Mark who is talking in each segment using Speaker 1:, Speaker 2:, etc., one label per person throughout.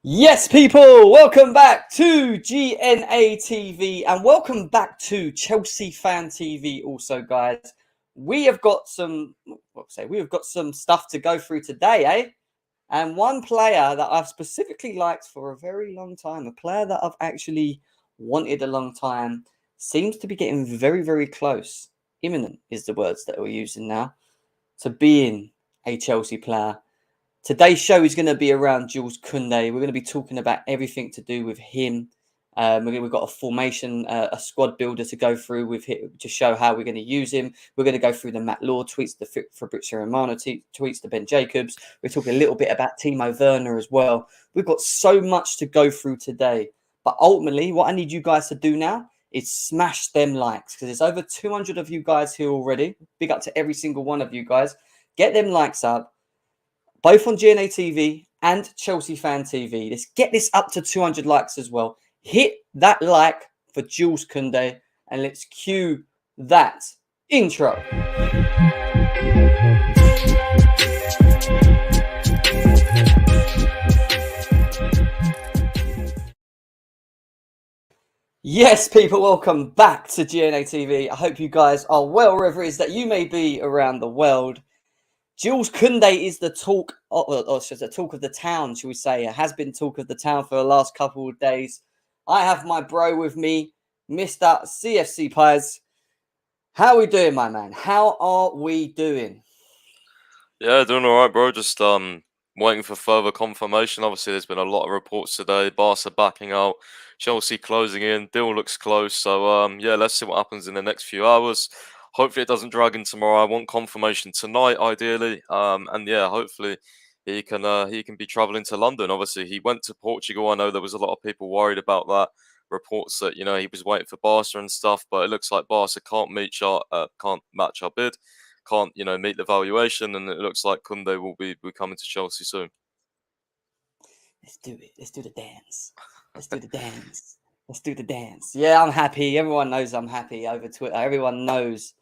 Speaker 1: Yes, people, welcome back to GNA TV and welcome back to Chelsea Fan TV. Also, guys, we have got some stuff to go through today, eh? And one player that I've specifically liked for a very long time, a player that I've actually wanted a long time, seems to be getting very, very close. Imminent is the words that we're using now to being a Chelsea player. Today's show is going to be around Jules Koundé. We're going to be talking about everything to do with him. We've got a formation, a squad builder to go through with him to show how we're going to use him. We're going to go through the Matt Law tweets, the Fabrizio Romano tweets, the Ben Jacobs. We're talking a little bit about Timo Werner as well. We've got so much to go through today. But ultimately, what I need you guys to do now is smash them likes, because there's over 200 of you guys here already. Big up to every single one of you guys. Get them likes up, both on GNA TV and Chelsea Fan TV. Let's get this up to 200 likes as well. Hit that like for Jules Koundé and let's cue that intro. Yes, people, welcome back to GNA TV. I hope you guys are well wherever it is that you may be around the world. Jules Koundé is the talk, or the talk of the town, shall we say. It has been talk of the town for the last couple of days. I have my bro with me, Mr. CFC Pies. How are we doing, my man? How are we doing?
Speaker 2: Yeah, doing all right, bro. Just waiting for further confirmation. Obviously, there's been a lot of reports today. Barca backing out, Chelsea closing in. Deal looks close. So yeah, let's see what happens in the next few hours. Hopefully, it doesn't drag in tomorrow. I want confirmation tonight, ideally. And yeah, hopefully he can be travelling to London. Obviously, he went to Portugal. I know there was a lot of people worried about that. Reports that he was waiting for Barca and stuff, but it looks like Barca can't match our bid. Can't meet the valuation, and it looks like Kounde will be coming to Chelsea soon.
Speaker 1: Let's do it. Let's do the dance. Let's do the dance. Let's do the dance. Yeah, I'm happy. Everyone knows I'm happy over Twitter. Everyone knows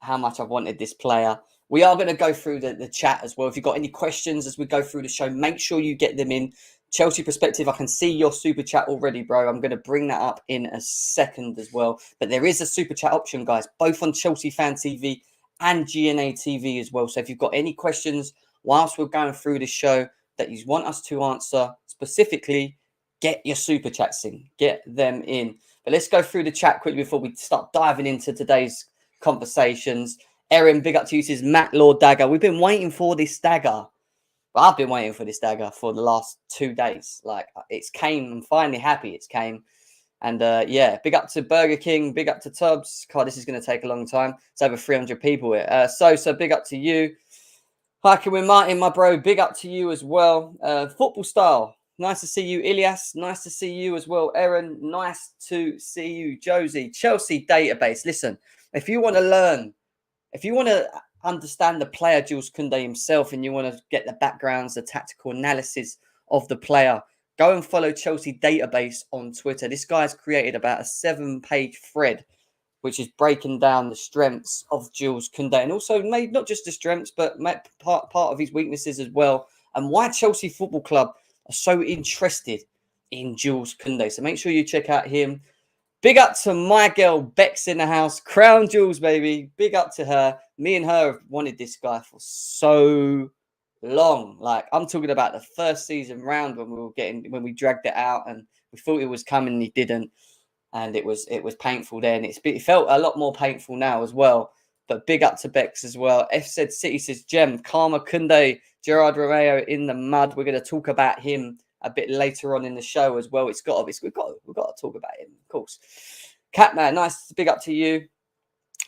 Speaker 1: how much I've wanted this player. We are going to go through the chat as well. If you've got any questions as we go through the show, make sure you get them in. Chelsea Perspective, I can see your super chat already, bro. I'm going to bring that up in a second as well. But there is a super chat option, guys, both on Chelsea Fan TV and GNA TV as well. So if you've got any questions whilst we're going through the show that you want us to answer specifically, get your super chats in. Get them in. But let's go through the chat quickly before we start diving into today's conversations. Erin, big up to you, says Matt Law dagger. We've been waiting for this dagger. I've been waiting for this dagger for the last 2 days. Like, it's came. I'm finally happy it's came. And yeah, big up to Burger King. Big up to Tubbs. God, this is going to take a long time. It's over 300 people here. So big up to you. Hiking with Martin, my bro. Big up to you as well. Football style. Nice to see you, Ilias. Nice to see you as well, Erin. Nice to see you, Josie. Chelsea database. Listen, if you want to learn, if you want to understand the player, Jules Koundé himself, and you want to get the backgrounds, the tactical analysis of the player, go and follow Chelsea Database on Twitter. This guy's created about a 7-page thread, which is breaking down the strengths of Jules Koundé, and also made not just the strengths, but part of his weaknesses as well, and why Chelsea Football Club are so interested in Jules Koundé. So make sure you check out him. Big up to my girl, Bex in the house. Crown Jules, baby. Big up to her. Me and her have wanted this guy for so long. Like, I'm talking about the first season round when we dragged it out and we thought it was coming and he didn't. And it was painful then. It felt a lot more painful now as well. But big up to Bex as well. F said City says Gem, Karma Koundé, Gerard Romeo in the mud. We're going to talk about him a bit later on in the show as well. We've got to talk about him, of course. Catman, nice, big up to you.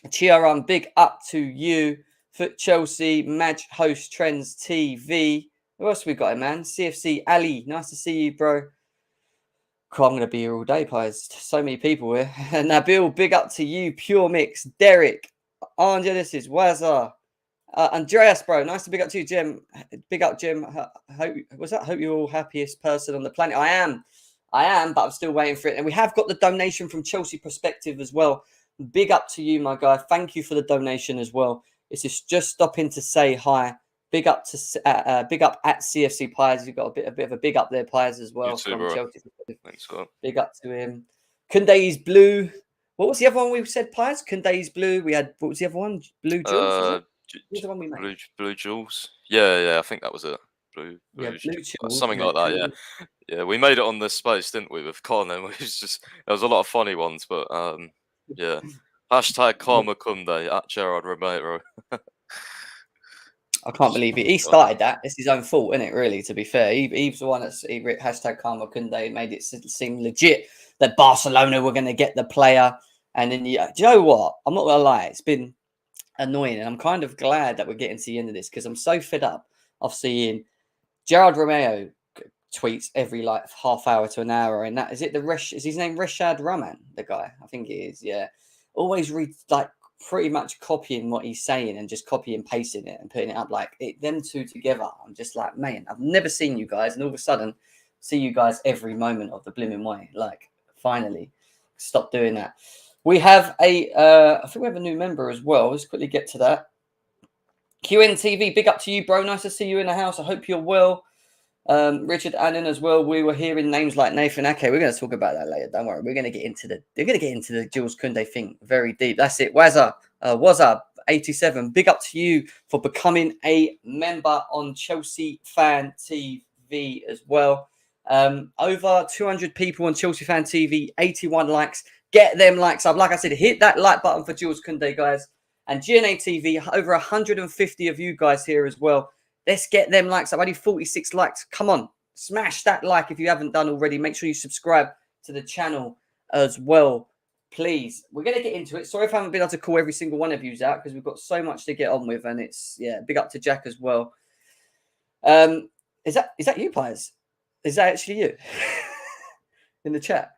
Speaker 1: Chiaran, big up to you. Foot Chelsea, Madge Host Trends TV. Who else we got, man? CFC Ali, nice to see you, bro. Cool, I'm going to be here all day, Pies. So many people here. Nabil, big up to you. Pure Mix, Derek, Angelis, Wazza. Andreas, bro, nice to big up to you, Jim. Big up, Jim. Hope you're all happiest person on the planet. I am, but I'm still waiting for it. And we have got the donation from Chelsea Perspective as well. Big up to you, my guy. Thank you for the donation as well. It's just stopping to say hi Big up at CFC Pies. You've got a bit of a big up there, Pies, as well
Speaker 2: You too,
Speaker 1: from
Speaker 2: bro.
Speaker 1: Chelsea.
Speaker 2: Thanks, God.
Speaker 1: Big up to him. Kounde's blue. What was the other one we said, Pies? Kounde's blue. We had, what was the other one? Blue Jules, was it? What was the one we made?
Speaker 2: Blue Jules. Yeah, I think that was it.
Speaker 1: Blue
Speaker 2: Jules,
Speaker 1: Jules.
Speaker 2: something like that. Yeah. We made it on this space, didn't we, with Kounde? It was just there was a lot of funny ones, but yeah. Hashtag Karma Kounde at Gerard Romero.
Speaker 1: I can't believe it. He started that. It's his own fault, isn't it? Really, to be fair, he's the one that's hashtag Karma Kounde made it seem legit that Barcelona were going to get the player. And then, do you know what? I'm not gonna lie. It's been annoying, and I'm kind of glad that we're getting to the end of this because I'm so fed up of seeing Gerard Romero tweets every like half hour to an hour, and that is it. Is his name Rashad Rahman? The guy, I think it is. Yeah, always read like pretty much copying what he's saying and just copy and pasting it and putting it up like them two together. I'm just like, man, I've never seen you guys, and all of a sudden, see you guys every moment of the blooming way. Like, finally, stop doing that. We have I think we have a new member as well. Let's quickly get to that. QNTV, big up to you, bro. Nice to see you in the house. I hope you're well. Richard Annan as well. We were hearing names like Nathan Ake. We're going to talk about that later. Don't worry. We're going to get into the Jules Koundé thing very deep. That's it. Wazza 87. Big up to you for becoming a member on Chelsea Fan TV as well. Over 200 people on Chelsea Fan TV. 81 likes. Get them likes up. Like I said, hit that like button for Jules Koundé, guys. And GNA TV, over 150 of you guys here as well. Let's get them likes up. Only 46 likes. Come on. Smash that like if you haven't done already. Make sure you subscribe to the channel as well, please. We're going to get into it. Sorry if I haven't been able to call every single one of you out because we've got so much to get on with. And it's, big up to Jack as well. Is that you, Pies? Is that actually you? In the chat?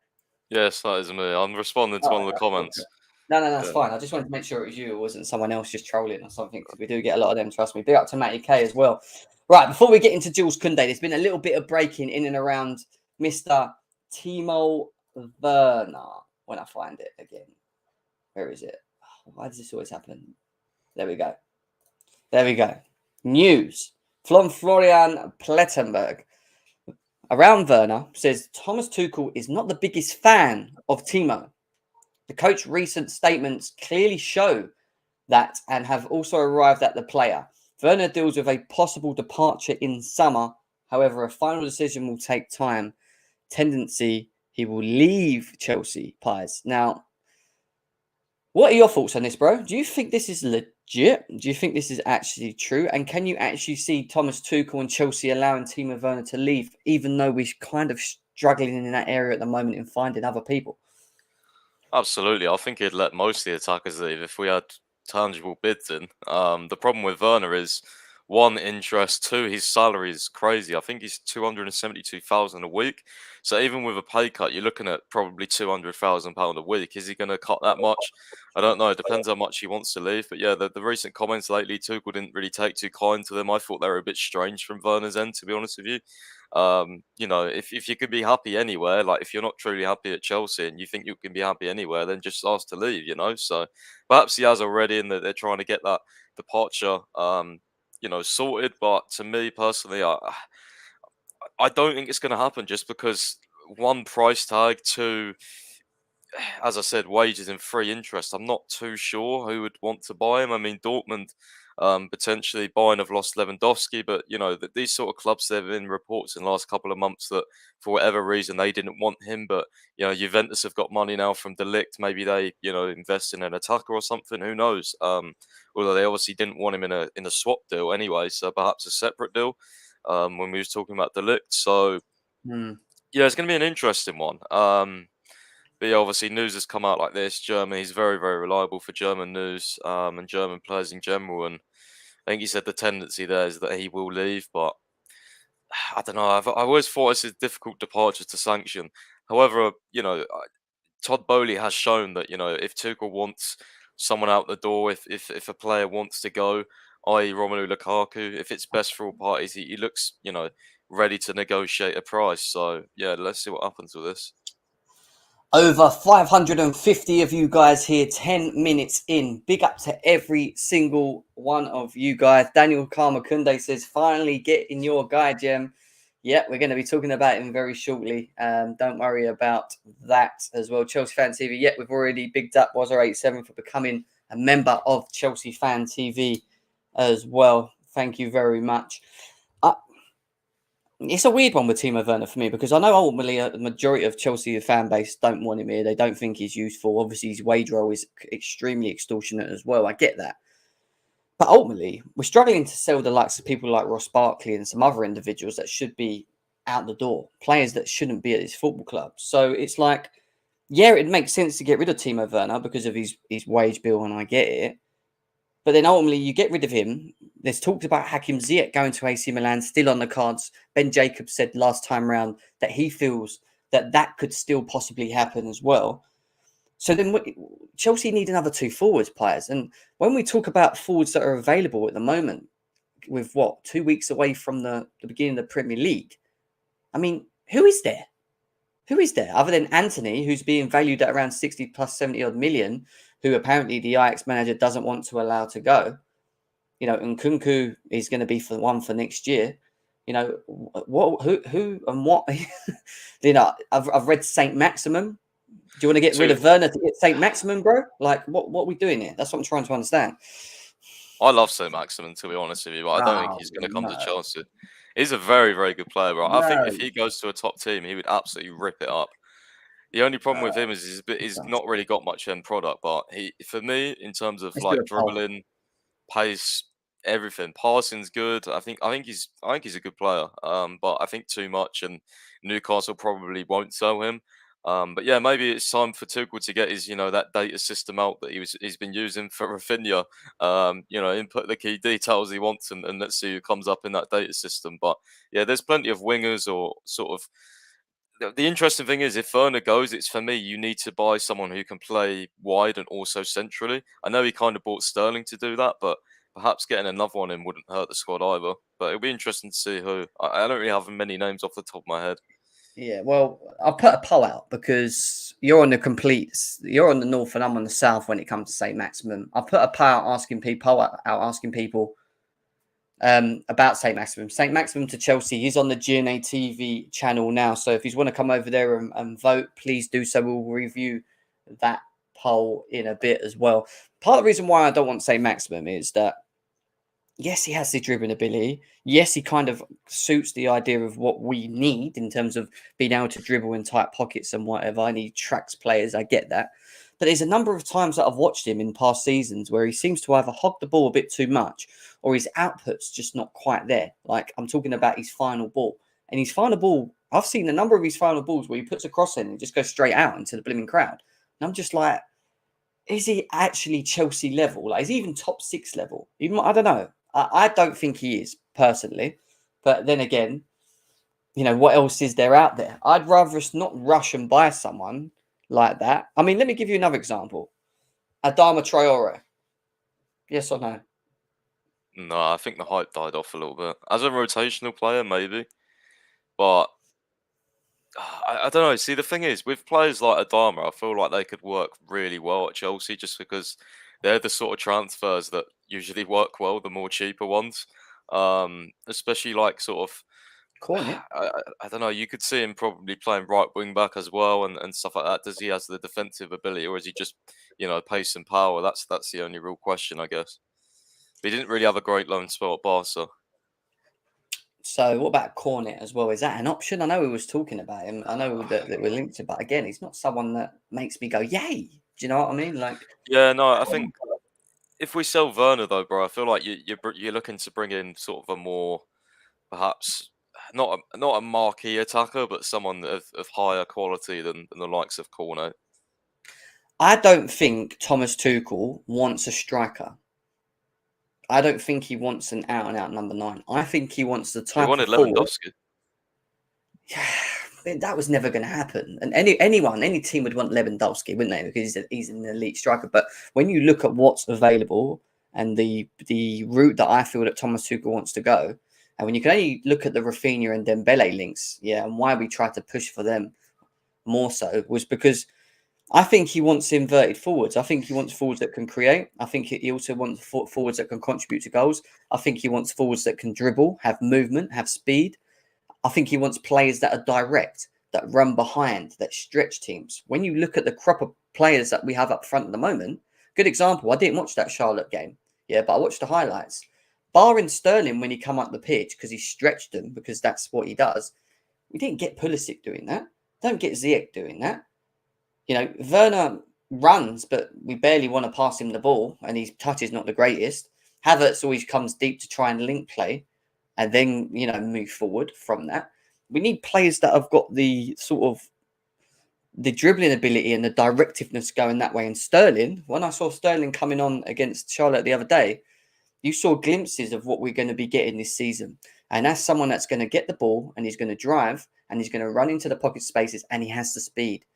Speaker 2: Yes, that is me. I'm responding to one of the comments.
Speaker 1: Okay. No, that's fine. I just wanted to make sure it was you. It wasn't someone else just trolling or something, because we do get a lot of them, trust me. Big up to Matty K as well. Right, before we get into Jules Koundé, there's been a little bit of breaking in and around Mr. Timo Werner. When I find it again. Where is it? Why does this always happen? There we go. News from Florian Plettenberg. Around Werner says Thomas Tuchel is not the biggest fan of Timo. The coach's recent statements clearly show that and have also arrived at the player. Werner deals with a possible departure in summer. However, a final decision will take time. Tendency, he will leave Chelsea, Pies. Now, what are your thoughts on this, bro? Do you think this is legit? Do you think this is actually true? And can you actually see Thomas Tuchel and Chelsea allowing Timo Werner to leave, even though we're kind of struggling in that area at the moment in finding other people?
Speaker 2: Absolutely. I think he'd let most of the attackers leave if we had tangible bids in. The problem with Werner is, one, interest, two, his salary is crazy. I think he's 272,000 a week. So even with a pay cut, you're looking at probably £200,000 a week. Is he going to cut that much? I don't know. It depends how much he wants to leave. But yeah, the recent comments lately, Tuchel didn't really take too kind to them. I thought they were a bit strange from Werner's end, to be honest with you. If you could be happy anywhere, like if you're not truly happy at Chelsea and you think you can be happy anywhere, then just ask to leave, So perhaps he has already, and that they're trying to get that departure, sorted. But to me personally, I don't think it's going to happen, just because, one, price tag, two, as I said, wages, and free interest. I'm not too sure who would want to buy him. I mean, Dortmund, potentially buying have lost Lewandowski, but these sort of clubs, there have been reports in the last couple of months that for whatever reason they didn't want him. But Juventus have got money now from De Ligt. Maybe they invest in an attacker or something. Who knows? Although they obviously didn't want him in a swap deal anyway, so perhaps a separate deal. When we was talking about De Ligt, so it's going to be an interesting one. But yeah, obviously news has come out like this. He's very, very reliable for German news, and German players in general. And I think he said the tendency there is that he will leave, but I don't know. I always thought it's a difficult departure to sanction. However, Todd Bowley has shown that, if Tuchel wants someone out the door, if a player wants to go, i.e. Romelu Lukaku, if it's best for all parties, he looks, ready to negotiate a price. So yeah, let's see what happens with this.
Speaker 1: Over 550 of you guys here, 10 minutes in. Big up to every single one of you guys. Daniel Kounde says, finally get in your guy, Gem. Yeah, we're going to be talking about him very shortly. Don't worry about that as well. Chelsea Fan TV, yeah, we've already bigged up Wazza87 for becoming a member of Chelsea Fan TV as well. Thank you very much. It's a weird one with Timo Werner for me because I know ultimately the majority of Chelsea fan base don't want him here. They don't think he's useful. Obviously, his wage roll is extremely extortionate as well. I get that. But ultimately, we're struggling to sell the likes of people like Ross Barkley and some other individuals that should be out the door, players that shouldn't be at this football club. So it's like, yeah, it makes sense to get rid of Timo Werner because of his wage bill, and I get it. But then ultimately, you get rid of him. There's talks about Hakim Ziyech going to AC Milan, still on the cards. Ben Jacobs said last time round that he feels that could still possibly happen as well. So then Chelsea need another 2 forwards players. And when we talk about forwards that are available at the moment, with 2 weeks away from the beginning of the Premier League, I mean, who is there? Who is there other than Anthony, who's being valued at around 60 plus 70 odd million, who apparently the Ajax manager doesn't want to allow to go? You know, and Kounde is going to be for next year. You know, who and what? You know, I've read Saint Maximum. Do you want to get rid of Werner to get Saint Maximum, bro? Like, what are we doing here? That's what I'm trying to understand.
Speaker 2: I love Saint Maximum, to be honest with you, but I don't think he's going to come to Chelsea. He's a very, very good player, bro. I think if he goes to a top team, he would absolutely rip it up. The only problem with him is he's not really got much end product, but for me, in terms of like dribbling, pace, everything, passing's good. I think he's a good player. But I think too much, and Newcastle probably won't sell him. But yeah, maybe it's time for Tuchel to get his, that data system out that he's been using for Rafinha. Input the key details he wants, and let's see who comes up in that data system. But yeah, there's plenty of wingers or sort of. The interesting thing is, if Werner goes, it's for me, you need to buy someone who can play wide and also centrally. I know he kind of bought Sterling to do that, but perhaps getting another one in wouldn't hurt the squad either. But it'll be interesting to see who. I don't really have many names off the top of my head.
Speaker 1: Yeah, well, I'll put a poll out because you're on the north and I'm on the south when it comes to Saint Maximum. I'll put a poll out asking people about Saint Maximum. Saint Maximum to Chelsea. He's on the GNA TV channel now. So if you want to come over there and vote, please do so. We'll review that poll in a bit as well. Part of the reason why I don't want Saint Maximum is that, yes, he has the dribbling ability. Yes, he kind of suits the idea of what we need in terms of being able to dribble in tight pockets and whatever. And he tracks players. I get that. But there's a number of times that I've watched him in past seasons where he seems to either hog the ball a bit too much or his output's just not quite there. Like, I'm talking about his final ball. And his final ball, I've seen a number of his final balls where he puts a cross in and just goes straight out into the blooming crowd. And I'm just like, is he actually Chelsea level? Like, is he even top 6 level? Even, I don't know. I don't think he is, personally. But then again, what else is there out there? I'd rather us not rush and buy someone like that. I mean, let me give you another example. Adama Traore. Yes or no?
Speaker 2: No, I think the hype died off a little bit. As a rotational player, maybe. But I don't know. See, the thing is, with players like Adama, I feel like they could work really well at Chelsea just because they're the sort of transfers that usually work well, the more cheaper ones. Especially like sort of,
Speaker 1: Cornet.
Speaker 2: I don't know, you could see him probably playing right wing back as well and stuff like that. Does he has the defensive ability or is he just, pace and power? That's the only real question, I guess. But he didn't really have a great loan spell at Barca.
Speaker 1: So what about Cornet as well? Is that an option? I know we was talking about him. I know that we're linked to, but again, he's not someone that makes me go, yay. Do you know what I mean? Like,
Speaker 2: yeah, no, I think if we sell Werner though, bro, I feel like you're looking to bring in sort of a more perhaps not a marquee attacker, but someone of higher quality than the likes of Kounde.
Speaker 1: I don't think Thomas Tuchel wants a striker. I don't think he wants an out-and-out number 9. I think he wants the type
Speaker 2: He wanted
Speaker 1: of forward.
Speaker 2: Lewandowski.
Speaker 1: Yeah, that was never going to happen. And any team would want Lewandowski, wouldn't they? Because he's an elite striker. But when you look at what's available and the route that I feel that Thomas Tuchel wants to go, and when you can only look at the Rafinha and Dembele links, and why we tried to push for them more so was because I think he wants inverted forwards. I think he wants forwards that can create. I think he also wants forwards that can contribute to goals. I think he wants forwards that can dribble, have movement, have speed. I think he wants players that are direct, that run behind, that stretch teams. When you look at the crop of players that we have up front at the moment, good example, I didn't watch that Charlotte game, but I watched the highlights. Barring Sterling when he come up the pitch because he stretched them, because that's what he does, we didn't get Pulisic doing that. Don't get Ziyech doing that. Werner runs, but we barely want to pass him the ball, and his touch is not the greatest. Havertz always comes deep to try and link play, and then move forward from that. We need players that have got the sort of the dribbling ability and the directiveness going that way. And Sterling, when I saw Sterling coming on against Charlotte the other day, you saw glimpses of what we're going to be getting this season. And that's someone that's going to get the ball, and he's going to drive, and he's going to run into the pocket spaces, and he has the speed.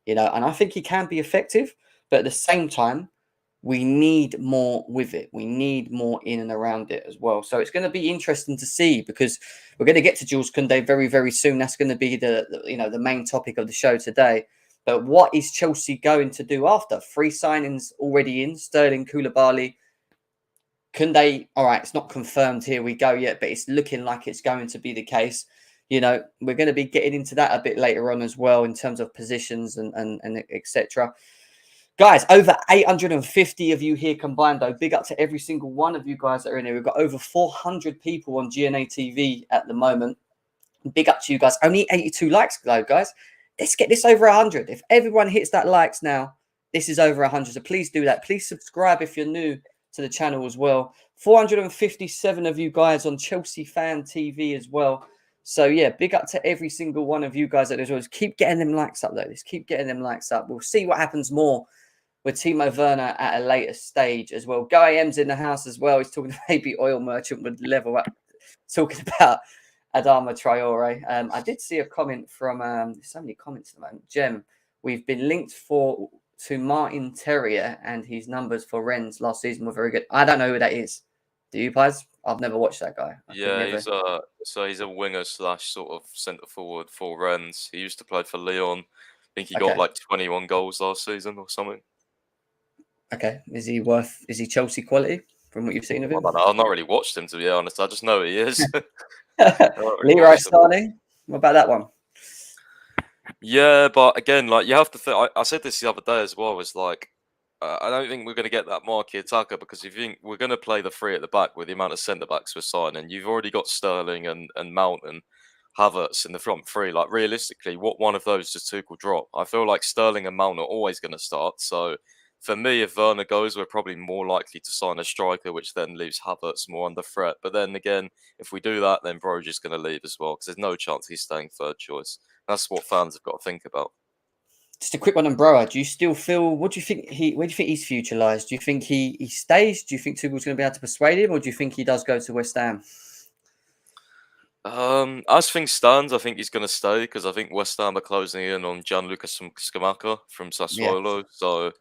Speaker 1: And I think he can be effective, but at the same time, we need more with it. We need more in and around it as well. So it's going to be interesting to see, because we're going to get to Jules Koundé very, very soon. That's going to be the main topic of the show today. But what is Chelsea going to do after? 3 signings already in: Sterling, Koulibaly, Koundé. All right, it's not confirmed, here we go yet, but it's looking like it's going to be the case. We're going to be getting into that a bit later on as well, in terms of positions and etc. Guys, over 850 of you here combined, though. Big up to every single one of you guys that are in here. We've got over 400 people on GNA TV at the moment. Big up to you guys. Only 82 likes, though, guys. Let's get this over 100. If everyone hits that likes now, this is over 100. So please do that. Please subscribe if you're new to the channel as well. 457 of you guys on Chelsea Fan TV as well. So, yeah, big up to every single one of you guys that as well. Just keep getting them likes up, though. Just keep getting them likes up. We'll see what happens more with Timo Werner at a later stage as well. Go AM's in the house as well. He's talking to maybe oil merchant would level up, talking about Adama Traore. I did see a comment from, there's so many comments at the moment. Jem, we've been linked to Martin Terrier, and his numbers for Rennes last season were very good. I don't know who that is. Do you, Pies? I've never watched that guy.
Speaker 2: He's a winger slash sort of centre forward for Rennes. He used to play for Lyon. I think he got like 21 goals last season or something.
Speaker 1: Okay. Is he Chelsea quality from what you've seen of him?
Speaker 2: I've not really watched him, to be honest. I just know he is.
Speaker 1: Leroy Sané. What about that one?
Speaker 2: Yeah, but again, like, you have to think. I said this the other day as well. Was like, I don't think we're going to get that marquee attacker, because if you think we're going to play the 3 at the back with the amount of centre backs we're signing, you've already got Sterling and Mount and Havertz in the front 3. Like, realistically, what one of those does Tuchel drop? I feel like Sterling and Mount are always going to start. So for me, if Werner goes, we're probably more likely to sign a striker, which then leaves Havertz more under threat. But then again, if we do that, then Brogues is going to leave as well, because there's no chance he's staying third choice. That's what fans have got to think about.
Speaker 1: Just a quick one on Broa. Do you still feel? What do you think? Where do you think his future lies? Do you think he stays? Do you think Tuchel's going to be able to persuade him, or do you think he does go to West Ham?
Speaker 2: As things stand, I think he's going to stay, because I think West Ham are closing in on Gianluca Scamacca from Sassuolo. So,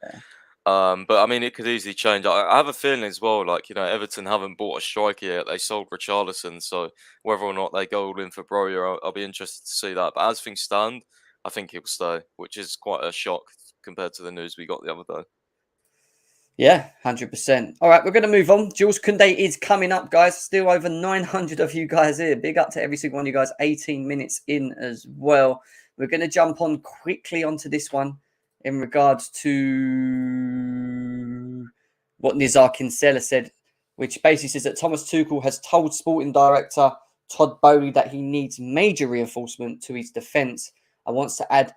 Speaker 2: but I mean, it could easily change. I have a feeling as well, like, Everton haven't bought a striker yet. They sold Richarlison, so whether or not they go all in for Broja, I'll be interested to see that. But as things stand, I think he'll stay, which is quite a shock compared to the news we got the other day.
Speaker 1: Yeah, 100%. All right, we're going to move on. Jules Koundé is coming up, guys. Still over 900 of you guys here. Big up to every single one of you guys. 18 minutes in as well. We're going to jump on quickly onto this one in regards to what Nizar Kinsella said, which basically says that Thomas Tuchel has told sporting director Todd Bowley that he needs major reinforcement to his defence and wants to add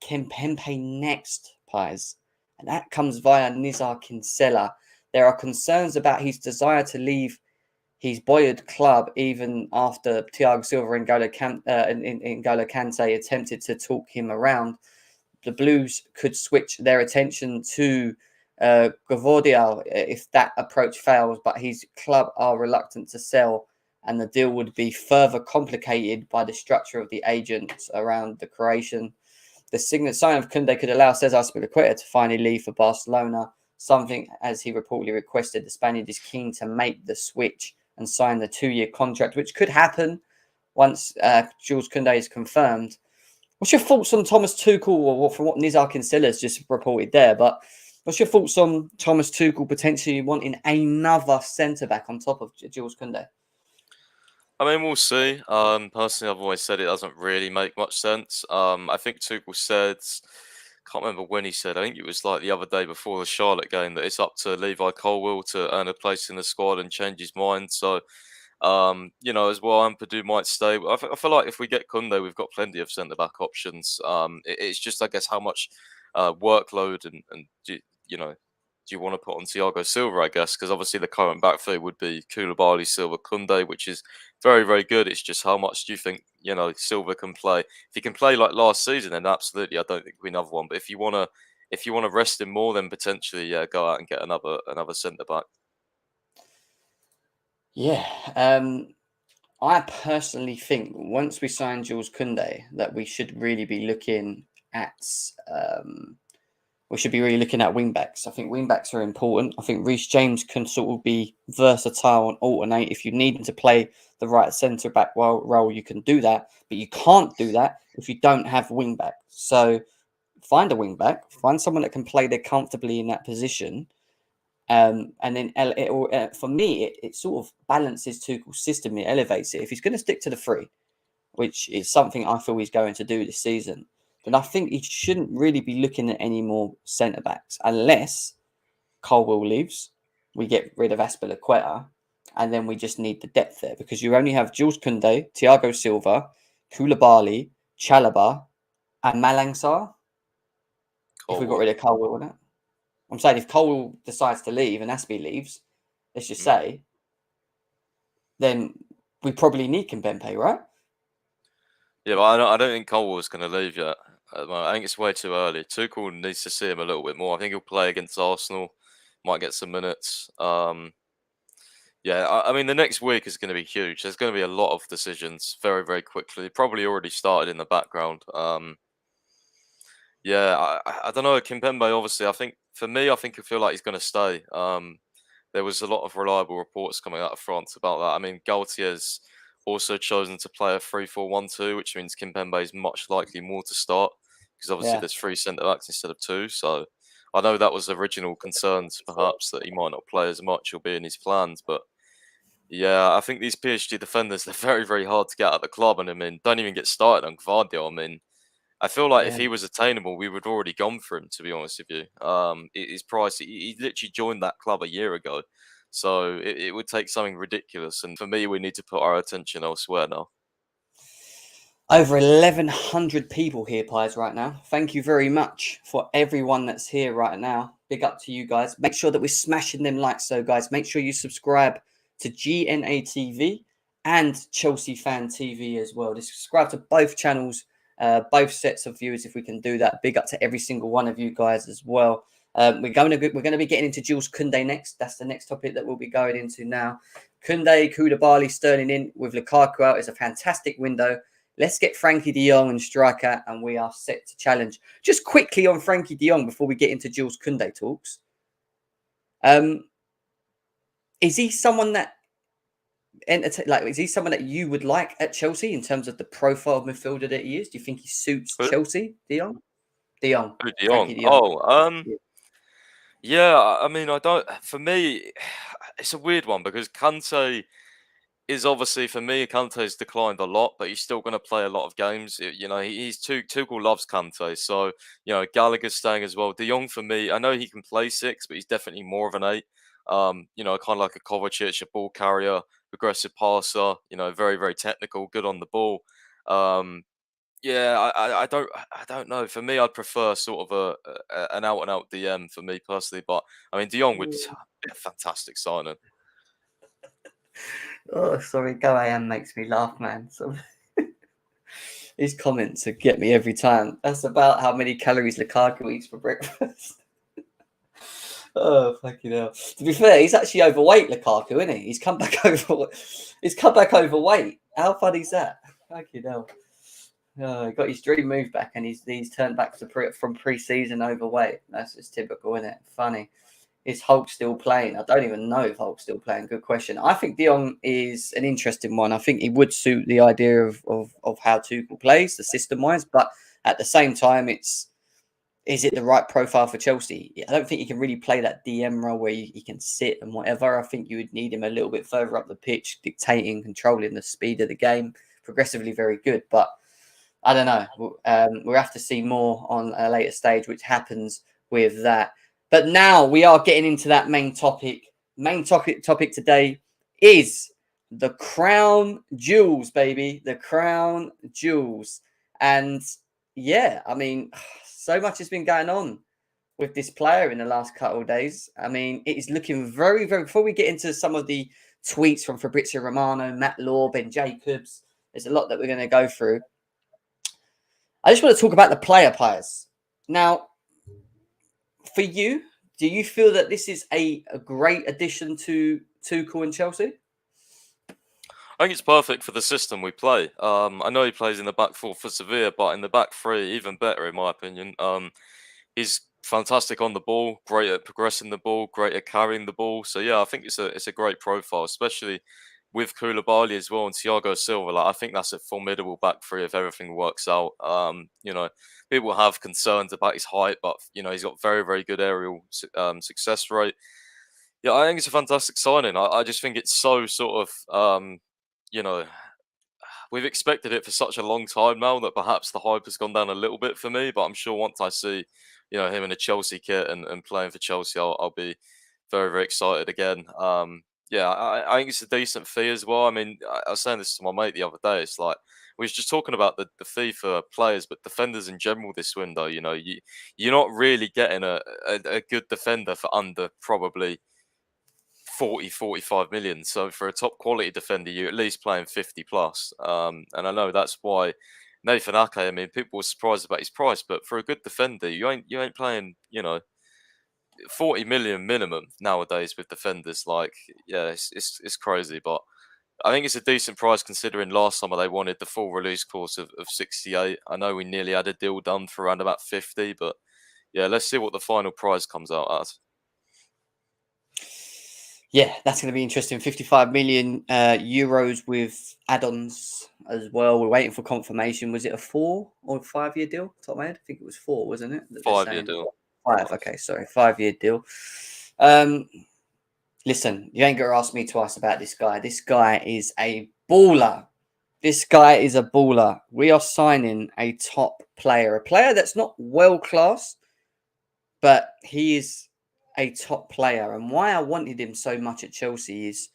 Speaker 1: Kempembe next, Pies. And that comes via Nizar Kinsella. There are concerns about his desire to leave his buoyed club even after Thiago Silva and N'Golo Kante attempted to talk him around. The Blues could switch their attention to Gvardiol if that approach fails, but his club are reluctant to sell, and the deal would be further complicated by the structure of the agents around the Croatian. The sign of Kounde could allow Cesar Azpilicueta to finally leave for Barcelona, something, as he reportedly requested. The Spaniard is keen to make the switch and sign the 2-year contract, which could happen once Jules Koundé is confirmed. What's your thoughts on Thomas Tuchel, or from what Nizar Kinsella's just reported there? But what's your thoughts on Thomas Tuchel potentially wanting another centre back on top of Jules Koundé?
Speaker 2: I mean, we'll see. Personally, I've always said it doesn't really make much sense. I think Tuchel said, can't remember when he said, I think it was like the other day before the Charlotte game, that it's up to Levi Colwill to earn a place in the squad and change his mind. So, as well, Ampadu might stay. I feel like if we get Kounde, we've got plenty of centre back options. It's just, I guess, how much workload and do you want to put on Thiago Silva, I guess, because obviously the current back three would be Koulibaly, Silva, Kounde, which is very, very good. It's just how much do you think, Silva can play? If he can play like last season, then absolutely, I don't think we another one. But if you wanna rest him more, then potentially, yeah, go out and get another centre back.
Speaker 1: Yeah, I personally think once we sign Jules Koundé, that we should really be looking at wing backs. I think wing backs are important. I think Reece James can sort of be versatile and alternate. If you need him to play the right centre back role, you can do that. But you can't do that if you don't have wing back. So find a wing back, find someone that can play there comfortably in that position. And then for me, it sort of balances Tuchel's system. It elevates it. If he's going to stick to the three, which is something I feel he's going to do this season, then I think he shouldn't really be looking at any more centre backs unless Colwill leaves, we get rid of Azpilicueta, and then we just need the depth there because you only have Jules Koundé, Thiago Silva, Koulibaly, Chalobah, and Malang Sarr. If we got rid of Colwill, wouldn't it? I'm saying if Colwill decides to leave and Aspie leaves, let's just say, then we probably need Kimpembe, right?
Speaker 2: Yeah, but I don't think Colwell's going to leave yet. I think it's way too early. Tuchel needs to see him a little bit more. I think he'll play against Arsenal, might get some minutes. Yeah, I mean, the next week is going to be huge. There's going to be a lot of decisions very, very quickly. Probably already started in the background. Yeah, I don't know. Kimpembe, obviously, I think for me, I feel like he's going to stay. There was a lot of reliable reports coming out of France about that. I mean, Galtier's also chosen to play a 3-4-1-2, which means Kimpembe is much likely more to start because obviously there's 3 centre backs instead of 2. So I know that was original concerns, perhaps, that he might not play as much or be in his plans. But yeah, I think these PSG defenders, they're very, very hard to get out of the club. And I mean, don't even get started on Gvardiol. I mean, I feel like if he was attainable, we would already gone for him, to be honest with you. His price, he literally joined that club a year ago. So it would take something ridiculous. And for me, we need to put our attention elsewhere now.
Speaker 1: Over 1,100 people here, Pies, right now. Thank you very much for everyone that's here right now. Big up to you guys. Make sure that we're smashing them likes. So, guys, make sure you subscribe to GNA TV and Chelsea Fan TV as well. Just subscribe to both channels, both sets of viewers, if we can do that. Big up to every single one of you guys as well. We're going to be getting into Jules Koundé next. That's the next topic that we'll be going into now. Kounde, Koulibaly, Sterling in with Lukaku out is a fantastic window. Let's get Frankie de Jong and striker, and we are set to challenge. Just quickly on Frankie de Jong before we get into Jules Koundé talks. Is he someone that is he someone that you would like at Chelsea in terms of the profile of midfielder that he is? Do you think he suits Chelsea, de Jong? De Jong.
Speaker 2: De Jong. Oh, yeah. I mean, I don't. For me, it's a weird one because Kante is obviously, for me, Kante's declined a lot, but he's still going to play a lot of games. He's Tuchel loves Kante, so Gallagher's staying as well. De Jong, for me, I know he can play 6, but he's definitely more of an 8. Kind of like a Kovacic, a ball carrier, aggressive passer. Very, very technical, good on the ball. Yeah, I don't know. For me, I'd prefer sort of an out and out DM for me personally. But I mean, De Jong would be a fantastic signing.
Speaker 1: Oh, sorry, Go AM makes me laugh, man. So his comments get me every time. That's about how many calories Lukaku eats for breakfast. Oh, fucking hell. To be fair, he's actually overweight, Lukaku, isn't he? He's come back overweight. How funny is that? Fucking hell. Oh, he got his dream move back, and he's turned back from pre-season overweight. That's just typical, isn't it? Funny. Is Hulk still playing? I don't even know if Hulk's still playing. Good question. I think De Jong is an interesting one. I think he would suit the idea of how Tuchel plays, the system-wise. But at the same time, is it the right profile for Chelsea? I don't think he can really play that DM role where he can sit and whatever. I think you would need him a little bit further up the pitch, dictating, controlling the speed of the game, progressively very good. But I don't know. We'll have to see more on a later stage, which happens with that. But now we are getting into that main topic. Main topic today is the crown jewels, baby. The crown jewels. And yeah, I mean, so much has been going on with this player in the last couple of days. I mean, it is looking very, very... Before we get into some of the tweets from Fabrizio Romano, Matt Law, Ben Jacobs, there's a lot that we're going to go through. I just want to talk about the player players. Now, for you, do you feel that this is a great addition to Tuchel and Chelsea?
Speaker 2: I think it's perfect for the system we play. I know he plays in the back four for Sevilla, but in the back three, even better in my opinion. He's fantastic on the ball, great at progressing the ball, great at carrying the ball. So yeah, I think it's a great profile, especially with Koulibaly as well and Thiago Silva. Like, I think that's a formidable back three if everything works out. People have concerns about his height, but he's got very, very good aerial success rate. Yeah, I think it's a fantastic signing. I just think it's so sort of we've expected it for such a long time now that perhaps the hype has gone down a little bit for me. But I'm sure once I see, him in a Chelsea kit and playing for Chelsea, I'll be very, very excited again. I think it's a decent fee as well. I mean, I was saying this to my mate the other day. It's like we was just talking about the fee for players, but defenders in general this window. You're not really getting a good defender for under probably 45 million. So for a top quality defender, you're at least playing 50 plus. And I know that's why Nathan Ake, I mean, people were surprised about his price, but for a good defender, you ain't playing, 40 million minimum nowadays with defenders. Like, yeah, it's crazy, but I think it's a decent price considering last summer they wanted the full release course of 68. I know we nearly had a deal done for around about 50, but yeah, let's see what the final price comes out at.
Speaker 1: Yeah, that's going to be interesting. 55 million euros with add-ons as well. We're waiting for confirmation. Was it a 4 or 5 year deal? Top of my head, I think it was 4, wasn't it?
Speaker 2: 5-year deal.
Speaker 1: 5. Okay, sorry, 5-year deal. Listen, you ain't gonna ask me twice about this guy. This guy is a baller. This guy is a baller. We are signing a top player, a player that's not world class, but he is a top player. And why I wanted him so much at Chelsea is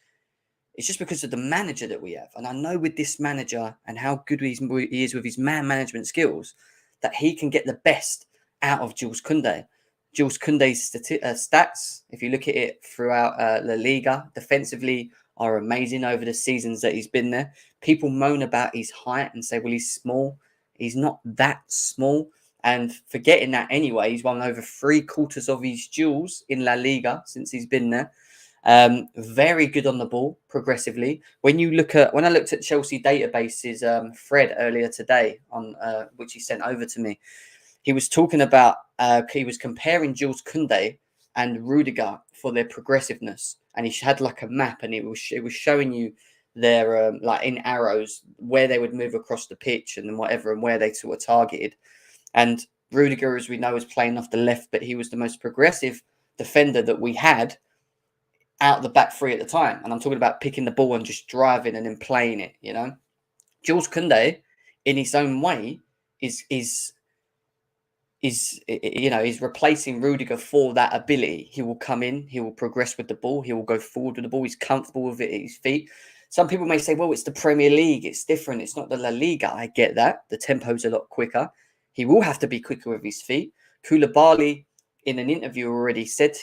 Speaker 1: it's just because of the manager that we have. And I know with this manager and how good he is with his man management skills, that he can get the best out of Jules Koundé. Jules Koundé's stats, if you look at it throughout La Liga, defensively are amazing over the seasons that he's been there. People moan about his height and say, well, he's small. He's not that small. And forgetting that anyway, he's won over 3/4 of his duels in La Liga since he's been there. Very good on the ball progressively. When I looked at Chelsea databases, Fred earlier today on which he sent over to me, he was talking about he was comparing Jules Koundé and Rudiger for their progressiveness, and he had like a map, and it was showing you their like in arrows where they would move across the pitch and whatever, and where they sort of targeted. And Rudiger, as we know, is playing off the left, but he was the most progressive defender that we had out the back three at the time. And I'm talking about picking the ball and just driving and then playing it, Jules Koundé, in his own way, is replacing Rudiger for that ability. He will come in, he will progress with the ball, he will go forward with the ball, he's comfortable with it at his feet. Some people may say, well, it's the Premier League, it's different, it's not the La Liga. I get that. The tempo's a lot quicker. He will have to be quicker with his feet. Koulibaly, in an interview, already said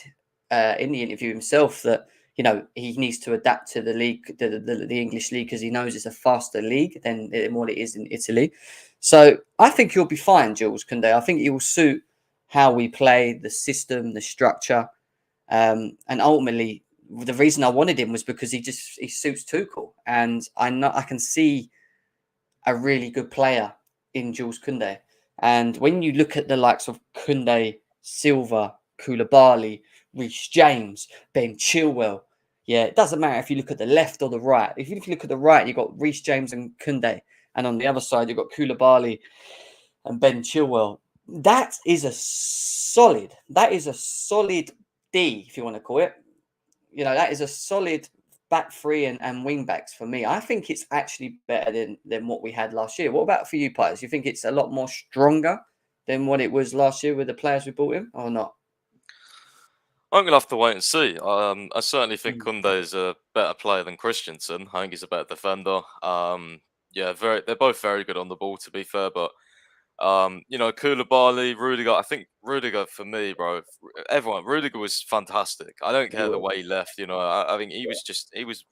Speaker 1: in the interview himself that he needs to adapt to the league, the English league, because he knows it's a faster league than what it is in Italy. So I think he'll be fine, Jules Koundé. I think he will suit how we play, the system, the structure, and ultimately the reason I wanted him was because he suits Tuchel, and I can see a really good player in Jules Koundé. And when you look at the likes of Koundé, Silva, Koulibaly, Reece James, Ben Chilwell, yeah, it doesn't matter if you look at the left or the right. If you look at the right, you've got Reece James and Koundé. And on the other side, you've got Koulibaly and Ben Chilwell. That is a solid D, if you want to call it. That is a solid back three and wing backs for me. I think it's actually better than what we had last year. What about for you, players? You think it's a lot more stronger than what it was last year with the players we bought in, or not?
Speaker 2: I'm gonna have to wait and see. I certainly think Kounde is a better player than Christensen. I think he's a better defender. Yeah, they're both very good on the ball, to be fair. But Koulibaly, Rudiger. I think Rudiger for me, bro. Rudiger was fantastic. I don't care the way he left. I think he was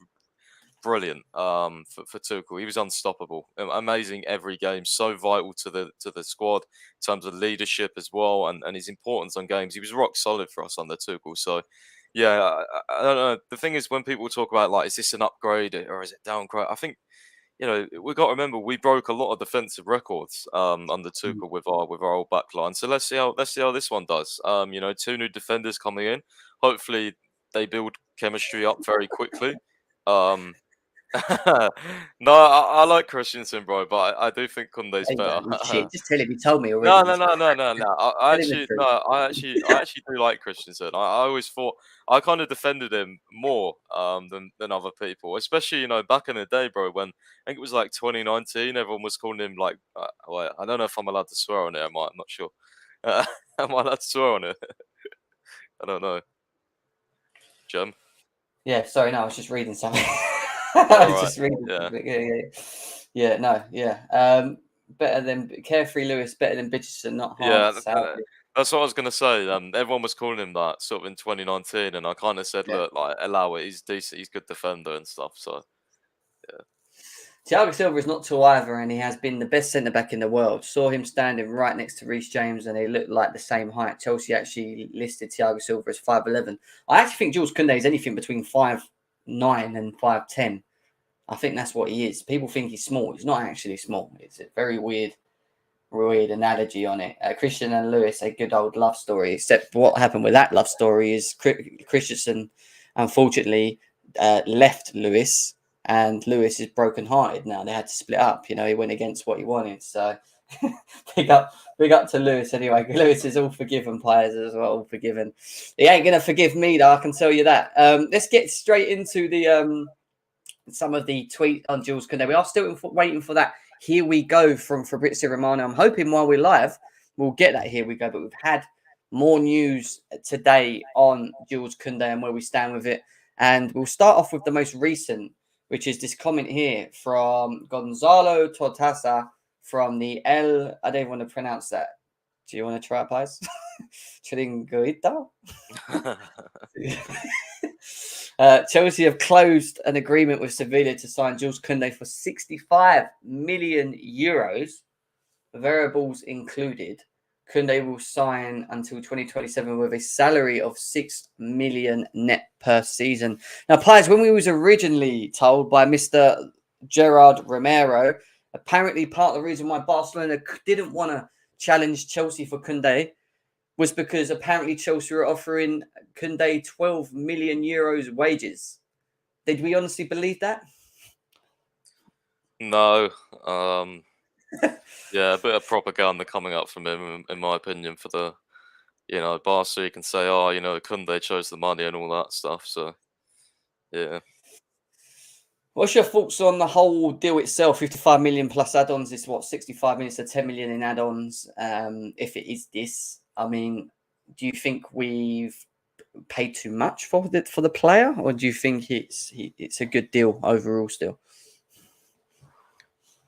Speaker 2: brilliant. For Tuchel, he was unstoppable, amazing every game, so vital to the squad in terms of leadership as well, and his importance on games. He was rock solid for us under Tuchel. So, yeah, I don't know. The thing is, when people talk about like, is this an upgrade or is it downgrade? I think we got to remember we broke a lot of defensive records under Tuchel with our old backline. So let's see how this one does. Two new defenders coming in. Hopefully, they build chemistry up very quickly. No, I like Christensen, bro, but I do think Kounde's
Speaker 1: Hey,
Speaker 2: better.
Speaker 1: man, shit, just tell him. You told me
Speaker 2: No,
Speaker 1: already.
Speaker 2: no, no, no, no, no. I
Speaker 1: Tell him the
Speaker 2: actually,
Speaker 1: truth.
Speaker 2: no, I actually do like Christensen. I always thought I kind of defended him more than other people, especially back in the day, bro. When I think it was like 2019, everyone was calling him like, wait, I don't know if I'm allowed to swear on it. I'm not sure. Am I allowed to swear on it? I don't know. Jem.
Speaker 1: Yeah, sorry, no, I was just reading something.
Speaker 2: All
Speaker 1: I was
Speaker 2: right.
Speaker 1: just reading
Speaker 2: Yeah.
Speaker 1: something. Yeah, no, yeah. Better than Carefree Lewis, better than Bitcherson, not hard.
Speaker 2: Yeah,
Speaker 1: Sadly.
Speaker 2: that's what I was gonna say. Everyone was calling him that sort of in 2019, and I kind of said,
Speaker 1: Yeah.
Speaker 2: look, like allow it. He's decent. He's a good defender and stuff. So yeah.
Speaker 1: Thiago Silva is not tall either, and he has been the best centre back in the world. Saw him standing right next to Reece James, and they looked like the same height. Chelsea actually listed Thiago Silva as 5'11". I actually think Jules Koundé is anything between 5'9" and 5'10". I think that's what he is. People think he's small. He's not actually small. It's a very weird analogy on it. Christian and Lewis, a good old love story. Except what happened with that love story is Christensen, unfortunately, left Lewis, and Lewis is broken-hearted now. They had to split up. He went against what he wanted. So big up to Lewis anyway. Lewis is all forgiven, players as well, all forgiven. He ain't gonna forgive me though, I can tell you that. Let's get straight into the some of the tweet on Jules Koundé. We are still waiting for that. Here we go from Fabrizio Romano. I'm hoping while we're live, we'll get that here we go. But we've had more news today on Jules Koundé and where we stand with it. And we'll start off with the most recent, which is this comment here from Gonzalo Tortasa from the I don't even want to pronounce that. Do you want to try it, please? Chiringuito? Chelsea have closed an agreement with Sevilla to sign Jules Koundé for 65 million euros, variables included. Koundé will sign until 2027 with a salary of 6 million net per season. Now, players, when we was originally told by Mr. Gerard Romero, apparently part of the reason why Barcelona didn't want to challenge Chelsea for Koundé was because apparently Chelsea were offering Koundé 12 million euros wages. Did we honestly believe that?
Speaker 2: No. Yeah, a bit of propaganda coming up from him, in my opinion, for the Barca. You can say, oh, Koundé chose the money and all that stuff. So yeah.
Speaker 1: What's your thoughts on the whole deal itself? 55 million plus add-ons is what, 65 million to 10 million in add-ons. If it is this, I mean, do you think we've paid too much for the player, or do you think it's a good deal overall still?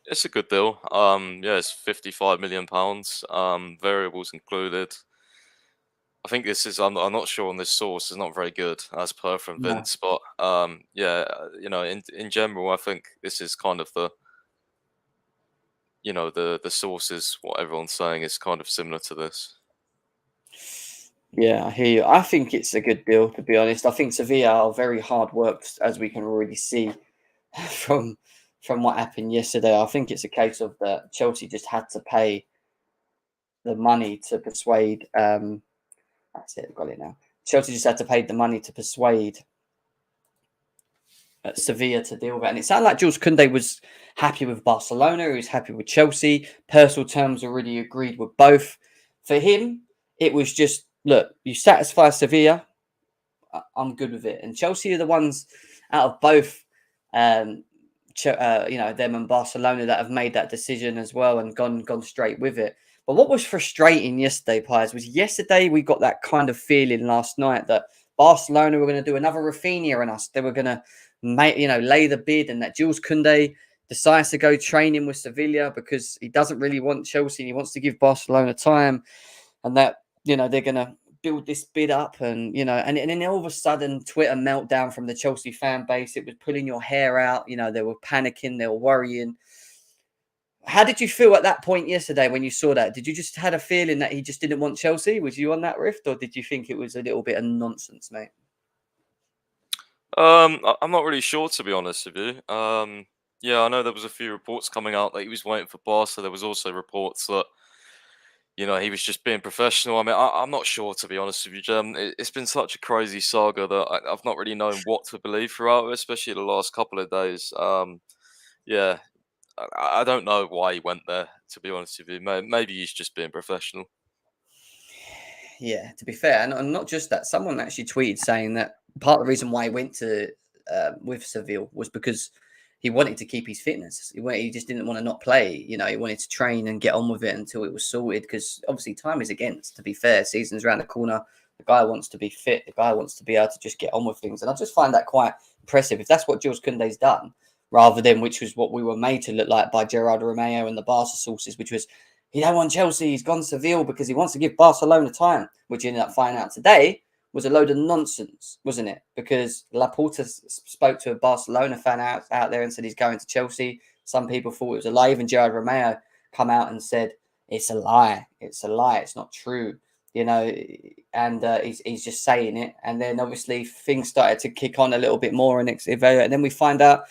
Speaker 2: It's a good deal. Yeah, it's £55 million. Variables included. I think this is. I'm not sure on this source. It's not very good, as per from
Speaker 1: No.
Speaker 2: Vince. But yeah, in general, I think this is kind of the sources. What everyone's saying is kind of similar to this.
Speaker 1: Yeah, I hear you. I think it's a good deal, to be honest. I think Sevilla are very hard worked, as we can already see from what happened yesterday. I think it's a case of that Chelsea just had to pay the money to persuade. That's it, I've got it now. Chelsea just had to pay the money to persuade at Sevilla to deal with it. And it sounded like Jules Koundé was happy with Barcelona. He was happy with Chelsea. Personal terms already agreed with both. For him, it was just, look, you satisfy Sevilla, I'm good with it. And Chelsea are the ones out of both, them and Barcelona that have made that decision as well and gone straight with it. But what was frustrating yesterday, Pies, was yesterday we got that kind of feeling last night that Barcelona were going to do another Rafinha on us. They were going to lay the bid, and that Jules Koundé decides to go training with Sevilla because he doesn't really want Chelsea and he wants to give Barcelona time, and that they're going to build this bid up, and then all of a sudden Twitter meltdown from the Chelsea fan base. It was pulling your hair out. They were panicking, they were worrying. How did you feel at that point yesterday when you saw that? Did you just had a feeling that he just didn't want Chelsea? Was you on that rift, or did you think it was a little bit of nonsense, mate?
Speaker 2: I'm not really sure, to be honest with you. Yeah, I know there was a few reports coming out that he was waiting for Barca. There was also reports that he was just being professional. I mean, I'm not sure, to be honest with you, Jem. It's been such a crazy saga that I've not really known what to believe throughout it, especially the last couple of days. Yeah, I don't know why he went there, to be honest with you. Maybe he's just being professional.
Speaker 1: Yeah, to be fair, and not just that, someone actually tweeted saying that part of the reason why he went to with Seville was because he wanted to keep his fitness. He just didn't want to not play. He wanted to train and get on with it until it was sorted. Because obviously, time is against. To be fair, season's around the corner. The guy wants to be fit. The guy wants to be able to just get on with things, and I just find that quite impressive. If that's what Jules Koundé's done, rather than which was what we were made to look like by Gerardo Romeo and the Barca sources, which was he don't want Chelsea, he's gone Seville because he wants to give Barcelona time, which you ended up finding out today was a load of nonsense, wasn't it? Because Laporta spoke to a Barcelona fan out there and said he's going to Chelsea. Some people thought it was a lie. Even Gerardo Romeo come out and said, it's a lie. It's a lie. It's not true. And he's just saying it. And then obviously things started to kick on a little bit more and then we find out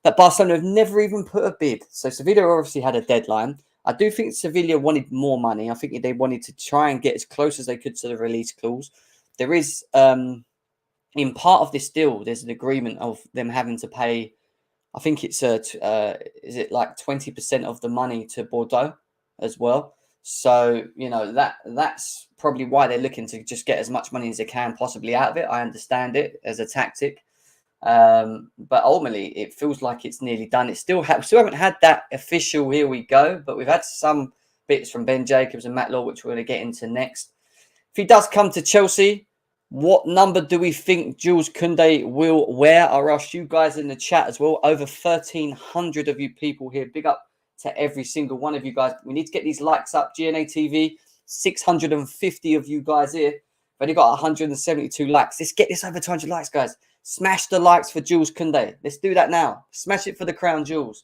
Speaker 1: that Barcelona have never even put a bid. So Sevilla obviously had a deadline. I do think Sevilla wanted more money. I think they wanted to try and get as close as they could to the release clause. There is, in part of this deal, there's an agreement of them having to pay, I think it's, is it like 20% of the money to Bordeaux as well? So, that's probably why they're looking to just get as much money as they can possibly out of it. I understand it as a tactic. But ultimately, it feels like it's nearly done. It still haven't had that official here we go, but we've had some bits from Ben Jacobs and Matt Law, which we're going to get into next. If he does come to Chelsea, what number do we think Jules Koundé will wear? I'll ask you guys in the chat as well. Over 1,300 of you people here. Big up to every single one of you guys. We need to get these likes up. GNA TV, 650 of you guys here. We've only got 172 likes. Let's get this over 200 likes, guys. Smash the likes for Jules Koundé. Let's do that now. Smash it for the crown jewels.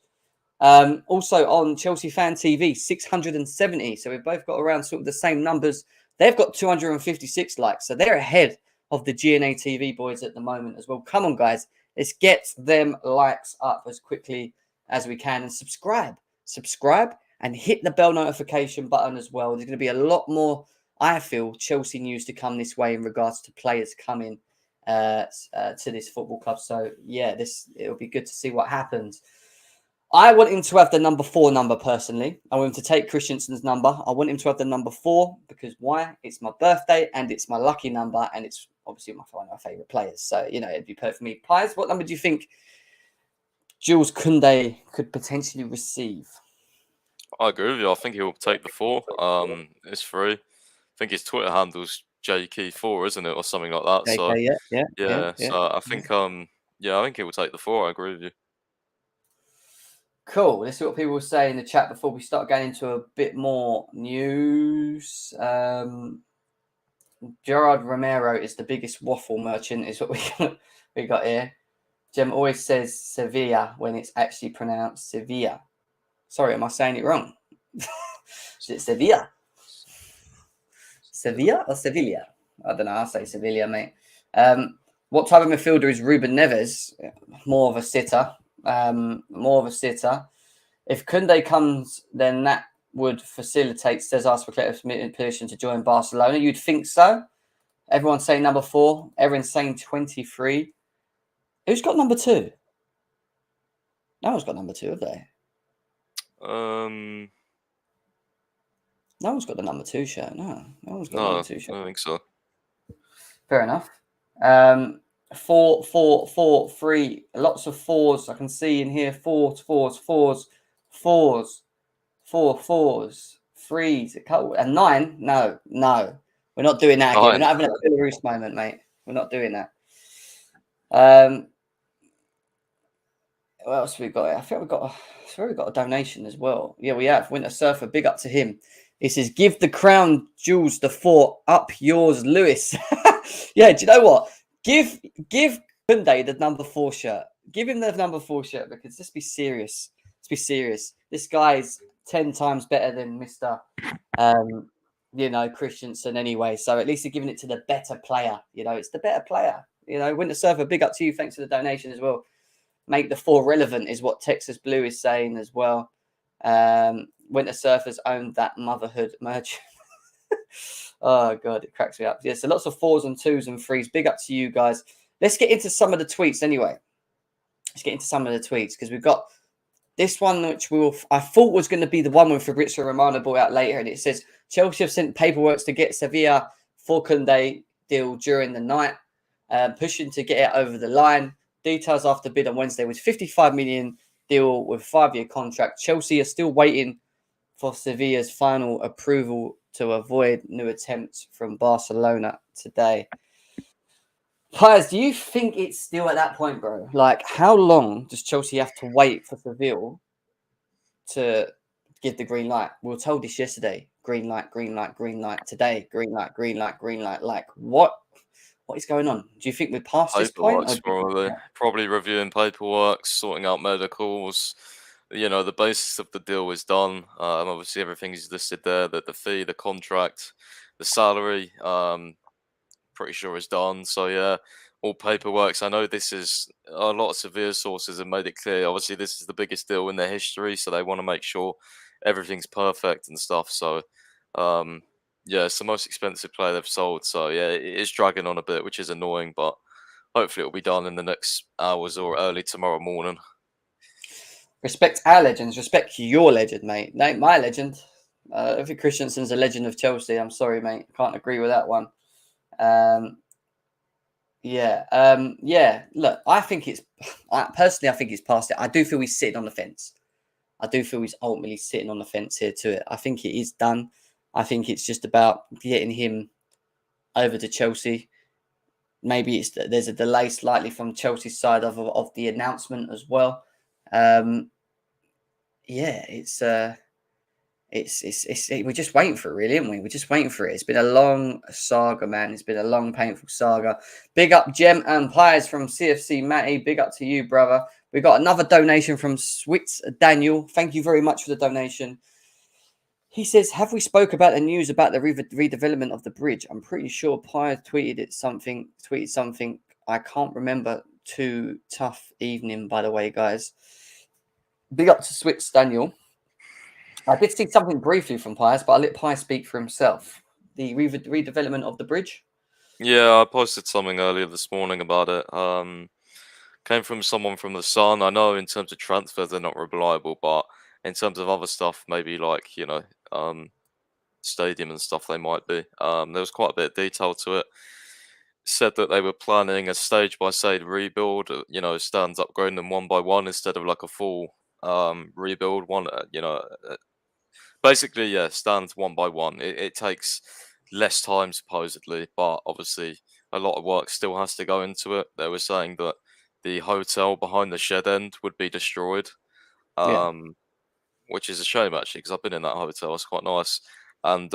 Speaker 1: Also on Chelsea Fan TV, 670. So we've both got around sort of the same numbers. They've got 256 likes. So they're ahead of the GNA TV boys at the moment as well. Come on, guys. Let's get them likes up as quickly as we can. And subscribe. Subscribe and hit the bell notification button as well. There's going to be a lot more, I feel, Chelsea news to come this way in regards to players coming to this football club. So, yeah, it'll be good to see what happens. I want him to have the number 4 number personally. I want him to take Christensen's number. I want him to have the number 4 because why? It's my birthday and it's my lucky number and it's obviously one of my favourite players. So, it'd be perfect for me. Pies, what number do you think Jules Koundé could potentially receive?
Speaker 2: I agree with you. I think he'll take the 4. It's free. I think his Twitter handle's JK4, isn't it, or something like that?
Speaker 1: JK,
Speaker 2: So
Speaker 1: yeah.
Speaker 2: So I think I think he will take the 4. I agree with you.
Speaker 1: Cool. Let's see what people will say in the chat before we start getting into a bit more news. Gerard Romero is the biggest waffle merchant, is what we got here. Jem always says Sevilla when it's actually pronounced Sevilla. Sorry, am I saying it wrong? Is it Sevilla? Sevilla or Sevilla? I don't know. I'll say Sevilla, mate. What type of midfielder is Ruben Neves? More of a sitter. If Koundé comes, then that would facilitate Cesar Spilicueta's position to join Barcelona. You'd think so. Everyone's saying number 4. Everyone's saying 23. Who's got number 2? No one's got number 2, have they?
Speaker 2: Um,
Speaker 1: No one's got the number 2 shirt. No one's got the
Speaker 2: no,
Speaker 1: number 2
Speaker 2: I
Speaker 1: shirt.
Speaker 2: don't think so.
Speaker 1: Fair enough. 4, 4, 4, 3. Lots of 4s I can see in here. 4s, 4s, 4s, 4s, 4, 4s, 3s, a couple, and 9. No. We're not doing that again. We're
Speaker 2: 9.
Speaker 1: not having a Belarus moment, mate. We're not doing that. What else have we got? I think we've got a donation as well. Yeah, we have. Winter Surfer, big up to him. He says, "Give the crown, Jules, the 4, up yours, Lewis." Yeah, do you know what? Give Kounde the number 4 shirt. Give him the number 4 shirt, because let's be serious. This guy's 10 times better than Mr. Christensen anyway. So at least you're giving it to the better player. It's the better player. Winter Surfer, big up to you. Thanks for the donation as well. Make the 4 relevant is what Texas Blue is saying as well. Winter Surfers owned that motherhood merch. Oh, God, it cracks me up. Yeah, so lots of 4s and 2s and 3s. Big up to you guys. Let's get into some of the tweets anyway. Because we've got this one, which I thought was going to be the one when Fabrizio Romano brought out later. And it says, Chelsea have sent paperwork to get Sevilla for Kounde deal during the night, pushing to get it over the line. Details after bid on Wednesday was 55 million deal with 5-year contract. Chelsea are still waiting for Sevilla's final approval to avoid new attempts from Barcelona today. Piers, do you think it's still at that point, bro? Like, how long does Chelsea have to wait for Seville to give the green light? We were told this yesterday. Green light, green light, green light. Today, green light, green light, green light. Like, what is going on? Do you think we're past this point?
Speaker 2: Probably reviewing paperwork, sorting out medicals. The basis of the deal is done. Obviously, everything's listed there. That the fee, the contract, the salary. Pretty sure is done. So yeah, all paperwork. I know this is a lot of severe sources have made it clear. Obviously, this is the biggest deal in their history, so they want to make sure everything's perfect and stuff. So, yeah, it's the most expensive player they've sold. So yeah, it is dragging on a bit, which is annoying, but hopefully it'll be done in the next hours or early tomorrow morning.
Speaker 1: Respect our legends. Respect your legend, mate. No, my legend. I think Christensen's a legend of Chelsea. I'm sorry, mate. Can't agree with that one. Yeah. Look, I think it's past it. I do feel he's sitting on the fence. I do feel he's ultimately sitting on the fence here to it. I think it is done. I think it's just about getting him over to Chelsea. Maybe there's a delay slightly from Chelsea's side of the announcement as well. We're just waiting for it, really, aren't we? We're just waiting for it. It's been a long saga, man. It's been a long, painful saga. Big up, Gem and Pies from CFC Matty. Big up to you, brother. We got another donation from Switz Daniel. Thank you very much for the donation. He says, "Have we spoke about the news about the redevelopment of the bridge? I'm pretty sure Pies tweeted something. I can't remember. Too tough evening, by the way, guys." Big up to Switz Daniel. I did see something briefly from Pius, but I'll let Pius speak for himself. The redevelopment of the bridge.
Speaker 2: Yeah, I posted something earlier this morning about it. Came from someone from the Sun. I know in terms of transfers they're not reliable, but in terms of other stuff, maybe like stadium and stuff, they might be. There was quite a bit of detail to it. Said that they were planning a stage by stage rebuild. Stands upgrading them one by one instead of like a full rebuild. Basically, yeah, stands one by one. It takes less time supposedly, but obviously a lot of work still has to go into it. They were saying that the hotel behind the shed end would be destroyed,
Speaker 1: Yeah.
Speaker 2: which is a shame actually because I've been in that hotel. It's quite nice, and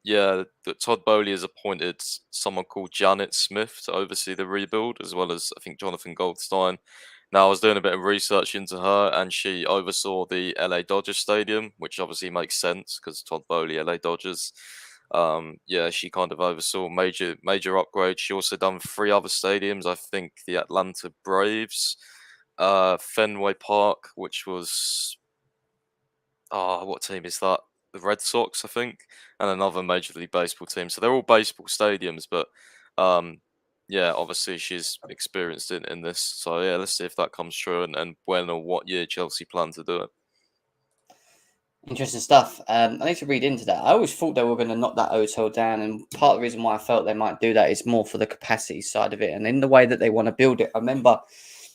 Speaker 2: yeah, that Todd Bowley has appointed someone called Janet Smith to oversee the rebuild, as well as I think Jonathan Goldstein. Now, I was doing a bit of research into her, and she oversaw the LA Dodgers Stadium, which obviously makes sense because Todd Bowley, LA Dodgers. Yeah, she kind of oversaw major upgrades. She also done 3 other stadiums. I think the Atlanta Braves, Fenway Park, which was what team is that? The Red Sox, I think, and another Major League Baseball team. So they're all baseball stadiums, but yeah, obviously she's experienced in this. So yeah, let's see if that comes true and when or what year Chelsea plan to do it.
Speaker 1: Interesting stuff. I need to read into that. I always thought they were going to knock that hotel down, and part of the reason why I felt they might do that is more for the capacity side of it, and in the way that they want to build it. I remember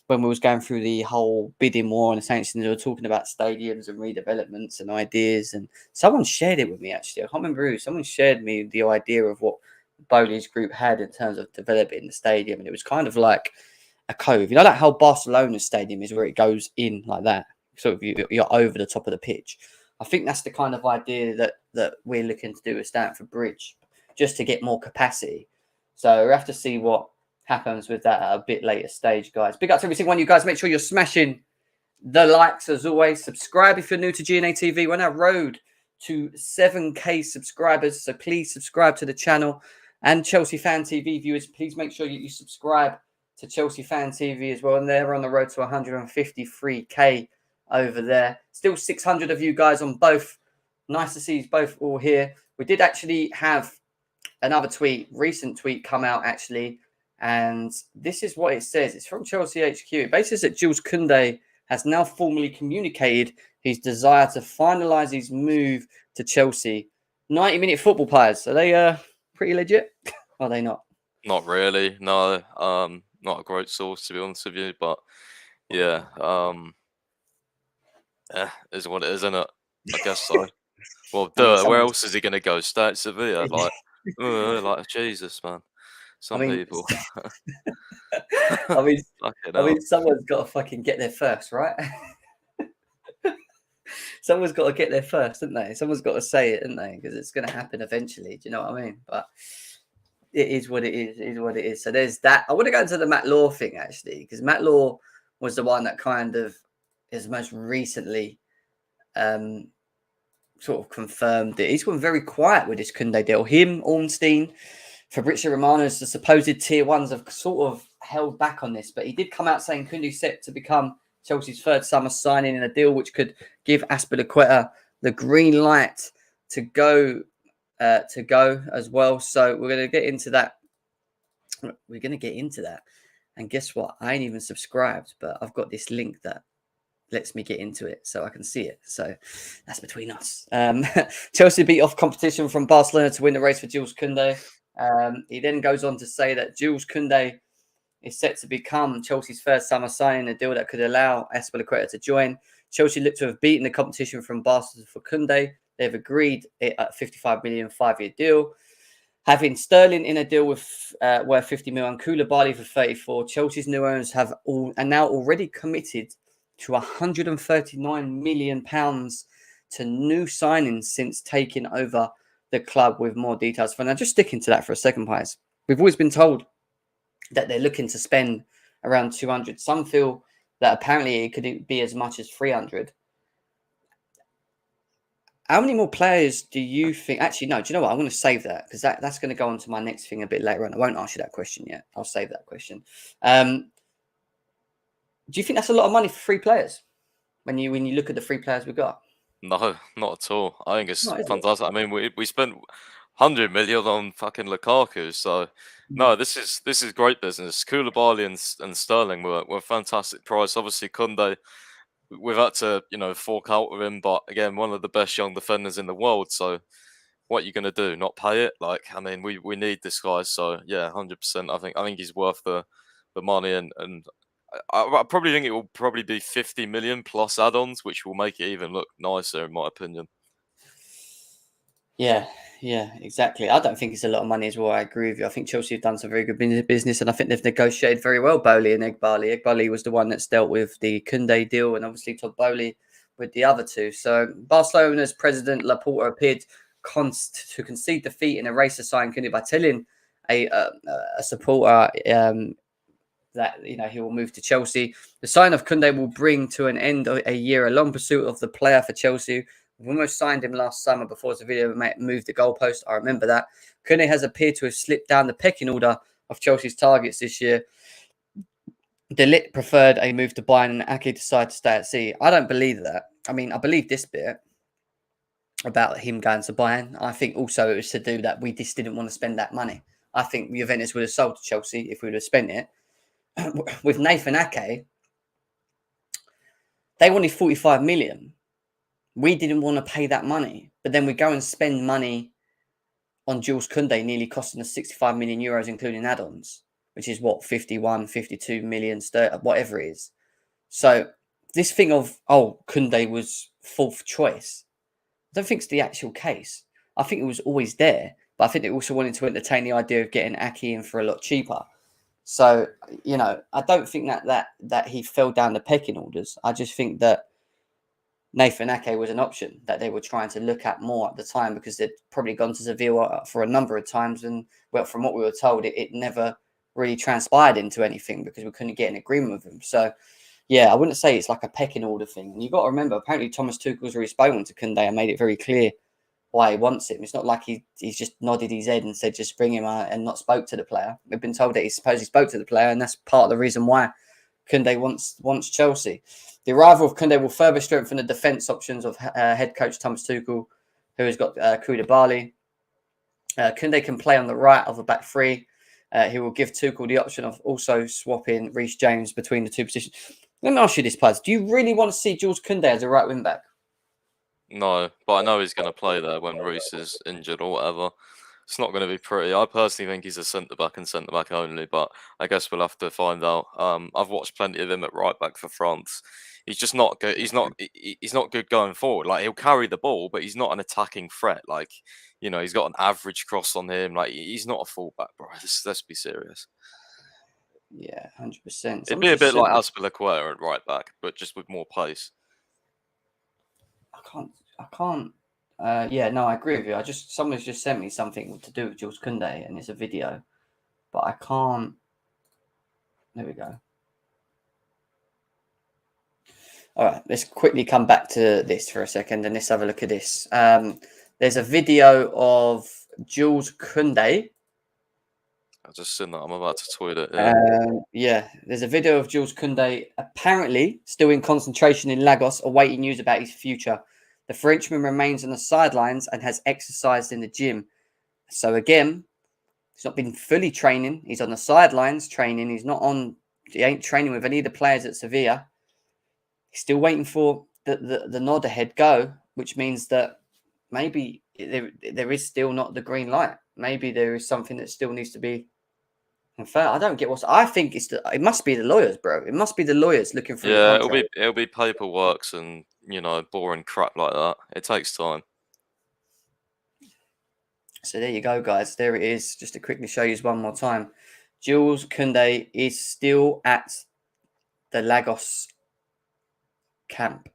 Speaker 1: when we was going through the whole bidding war on the Saints, and they were talking about stadiums and redevelopments and ideas, and someone shared it with me actually. I can't remember who. Someone shared me the idea of what Bowley's group had in terms of developing the stadium, and it was kind of like a cove. You know, like how Barcelona's stadium is, where it goes in like that. So you're over the top of the pitch. I think that's the kind of idea that we're looking to do with Stamford Bridge, just to get more capacity. So we have to see what happens with that at a bit later stage, guys. Big up to every single one of you guys. Make sure you're smashing the likes as always. Subscribe if you're new to GNA TV. We're on our road to 7K subscribers, so please subscribe to the channel. And Chelsea Fan TV viewers, please make sure you subscribe to Chelsea Fan TV as well. And they're on the road to 153K over there. Still 600 of you guys on both. Nice to see you both all here. We did actually have another recent tweet come out actually, and this is what it says. It's from Chelsea HQ. It basically says that Jules Koundé has now formally communicated his desire to finalise his move to Chelsea. 90-minute football players. Are they pretty legit? Or are they not?
Speaker 2: Not really, no. Not a great source to be honest with you, but yeah, is what it is, isn't it? I guess so. Well, where else is he going to go? Stay at Sevilla? Like Jesus, man. Some people.
Speaker 1: I mean, someone's got to fucking get there first, right? Someone's got to get there first, haven't they? Someone's got to say it, haven't they? Because it's going to happen eventually. Do you know what I mean? But it is what it is. It is what it is. So there's that. I want to go into the Matt Law thing actually, because Matt Law was the one that kind of is most recently sort of confirmed it. He's gone very quiet with this Kounde deal. Him, Ornstein, Fabrizio Romano, the supposed tier ones have sort of held back on this, but he did come out saying Kounde's set to become Chelsea's third summer signing in a deal which could give Azpilicueta the green light to go as well. So we're going to get into that. We're going to get into that. And guess what? I ain't even subscribed, but I've got this link that lets me get into it so I can see it. So that's between us. Chelsea beat off competition from Barcelona to win the race for Jules Koundé. He then goes on to say that Jules Koundé is set to become Chelsea's first summer signing, a deal that could allow Azpilicueta to join. Chelsea look to have beaten the competition from Barcelona for Koundé. They've agreed a 55 million 5-year deal. Having Sterling in a deal with worth 50 million, Koulibaly for 34. Chelsea's new owners are now already committed to 139 million pounds to new signings since taking over the club, with more details. For now, just sticking to that for a second, guys. We've always been told that they're looking to spend around 200. Some feel that apparently it could be as much as 300. How many more players do you think? Actually, no, do you know what? I'm going to save that because that's going to go on to my next thing a bit later on. I won't ask you that question yet. I'll save that question. Do you think that's a lot of money for 3 players when you look at the 3 players we've got?
Speaker 2: No, not at all. I think it's fantastic. I mean, we spent 100 million on fucking Lukaku, so no, this is great business. Koulibaly and Sterling were fantastic price. Obviously, Kounde, we've had to fork out with him, but again, one of the best young defenders in the world. So what are you going to do? Not pay it? Like, I mean, we need this guy. So yeah, 100%. I think he's worth the money, and I probably think it will probably be 50 million plus add-ons, which will make it even look nicer, in my opinion.
Speaker 1: Yeah, exactly. I don't think it's a lot of money as well. I agree with you. I think Chelsea have done some very good business, and I think they've negotiated very well. Bowley and Egbali. Egbali was the one that's dealt with the Kounde deal, and obviously Todd Bowley with the other 2. So Barcelona's president Laporta appeared to concede defeat in a race to sign Kounde by telling a supporter that he will move to Chelsea. The sign of Kounde will bring to an end a year-long pursuit of the player for Chelsea. We almost signed him last summer before Sevilla moved the goalpost. I remember that. Kounde has appeared to have slipped down the pecking order of Chelsea's targets this year. De Ligt preferred a move to Bayern, and Ake decided to stay at sea. I don't believe that. I mean, I believe this bit about him going to Bayern. I think also it was to do that we just didn't want to spend that money. I think Juventus would have sold to Chelsea if we would have spent it. With Nathan Ake, they wanted 45 million. We didn't want to pay that money, but then we go and spend money on Jules Koundé, nearly costing us 65 million euros, including add-ons, which is what, 51, 52 million, whatever it is. So this thing of, Koundé was fourth choice, I don't think it's the actual case. I think it was always there, but I think they also wanted to entertain the idea of getting Ake in for a lot cheaper. So, I don't think that he fell down the pecking orders. I just think that Nathan Ake was an option that they were trying to look at more at the time, because they'd probably gone to Sevilla for a number of times. And, well, from what we were told, it never really transpired into anything because we couldn't get an agreement with him. So, yeah, I wouldn't say it's like a pecking order thing. And you've got to remember, apparently Thomas Tuchel's already spoken to Koundé and made it very clear why he wants him. It's not like he's just nodded his head and said, just bring him out, and not spoke to the player. We've been told that he supposedly spoke to the player, and that's part of the reason why Koundé wants Chelsea. The arrival of Koundé will further strengthen the defence options of head coach Thomas Tuchel, who has got Kounde. Koundé can play on the right of the back three. He will give Tuchel the option of also swapping Reece James between the two positions. Let me ask you this, Paz. Do you really want to see Jules Koundé as a right wing back?
Speaker 2: No, but I know he's going to play there when Reece is injured or whatever. It's not going to be pretty. I personally think he's a centre back and centre back only, but I guess we'll have to find out. I've watched plenty of him at right back for France. He's just not good. He's not good going forward. Like, he'll carry the ball, but he's not an attacking threat. Like, he's got an average cross on him. Like, he's not a fullback, bro. Let's be serious.
Speaker 1: Yeah, 100%.
Speaker 2: It'd be a bit like Azpilicueta at right back, but just with more pace.
Speaker 1: I can't. Yeah, no, I agree with you. Someone's just sent me something to do with Jules Koundé, and it's a video, but I can't. There we go. All right, let's quickly come back to this for a second, and let's have a look at this. There's a video of Jules Koundé.
Speaker 2: I've just seen that. I'm about to tweet it.
Speaker 1: Yeah, there's a video of Jules Koundé apparently still in concentration in Lagos, awaiting news about his future. The Frenchman remains on the sidelines and has exercised in the gym. So again, he's not been fully training. He's on the sidelines training. He ain't training with any of the players at Sevilla. He's still waiting for the nod ahead go, which means that maybe there is still not the green light. Maybe there is something that still needs to be. In fact, I don't get I think it must be the lawyers, bro. It must be the lawyers looking for the contract.
Speaker 2: it'll be paperwork and boring crap like that. It takes time.
Speaker 1: So there you go, guys. There it is. Just to quickly show you one more time. Jules Koundé is still at the Lagos camp.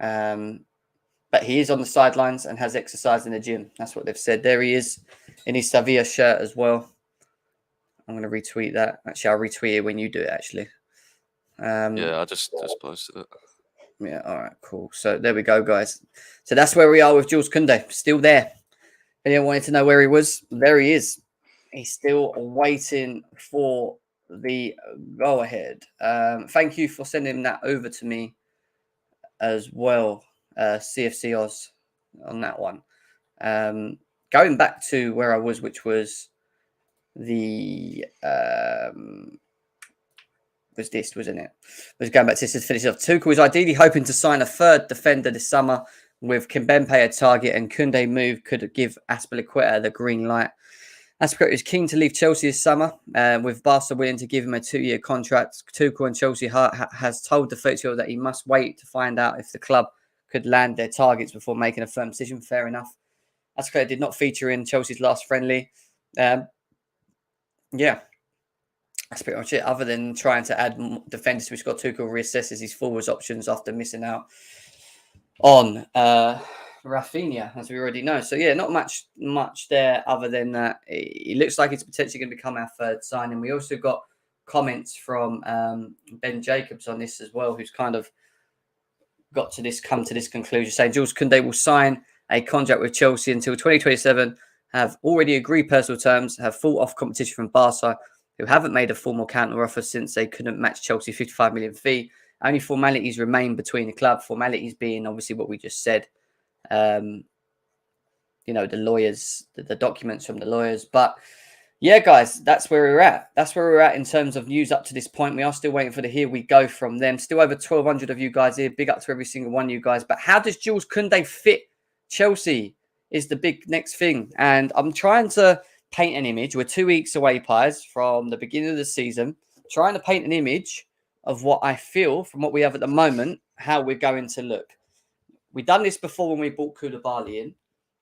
Speaker 1: But he is on the sidelines and has exercised in the gym. That's what they've said. There he is in his Sevilla shirt as well. I'm going to retweet that. Actually, I'll retweet it when you do it, actually.
Speaker 2: Yeah, I just posted it.
Speaker 1: Yeah, all right, cool. So there we go, guys. So that's where we are with Jules Koundé. Still there. Anyone wanted to know where he was? There he is. He's still waiting for the go-ahead. Thank you for sending that over to me as well, CFC Oz, on that one. Going back to where I was, which was the was this, wasn't it? Was going back to this to finish off. Tuchel is ideally hoping to sign a third defender this summer, with Kimpembe a target, and Koundé move could give Azpilicueta the green light. Azpilicueta is keen to leave Chelsea this summer, with Barca willing to give him a 2-year contract. Tuchel and Chelsea has told the official that he must wait to find out if the club could land their targets before making a firm decision. Fair enough. Azpilicueta did not feature in Chelsea's last friendly. Yeah, that's pretty much it. Other than trying to add defenders, which got Tuchel reassesses his forwards options after missing out on Rafinha, as we already know. So yeah, not much there other than that. It looks like it's potentially going to become our third signing. We also got comments from Ben Jacobs on this as well, who's kind of come to this conclusion, saying Jules Koundé will sign a contract with Chelsea until 2027, have already agreed personal terms, have fought off competition from Barca, who haven't made a formal counter offer since they couldn't match Chelsea's 55 million fee. Only formalities remain between the club. Formalities being obviously what we just said. The lawyers, the documents from the lawyers. But Yeah, guys, that's where we're at. That's where we're at in terms of news up to this point. We are still waiting for the here we go from them. Still over 1,200 of you guys here. Big up to every single one of you guys. But how does Jules Koundé fit Chelsea is the big next thing. And I'm trying to paint an image. We're 2 weeks away, Pies, from the beginning of the season. Trying to paint an image of what I feel from what we have at the moment, how we're going to look. We've done this before when we bought Koulibaly in.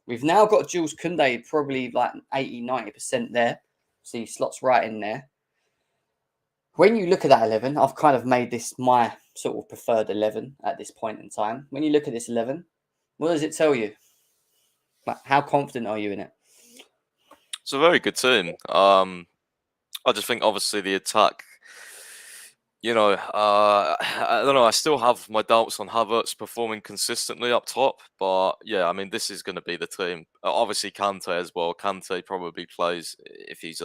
Speaker 1: We've now got Jules Koundé probably like 80, 90% there. So he slots right in there. When you look at that 11, I've kind of made this my sort of preferred 11 at this point in time. When you look at this 11, what does it tell you? Like, how confident are you in it?
Speaker 2: It's a very good team. I just think obviously the attack, I don't know. I still have my doubts on Havertz performing consistently up top, but yeah, I mean, this is going to be the team. Obviously, Kante as well. Kante probably plays if he's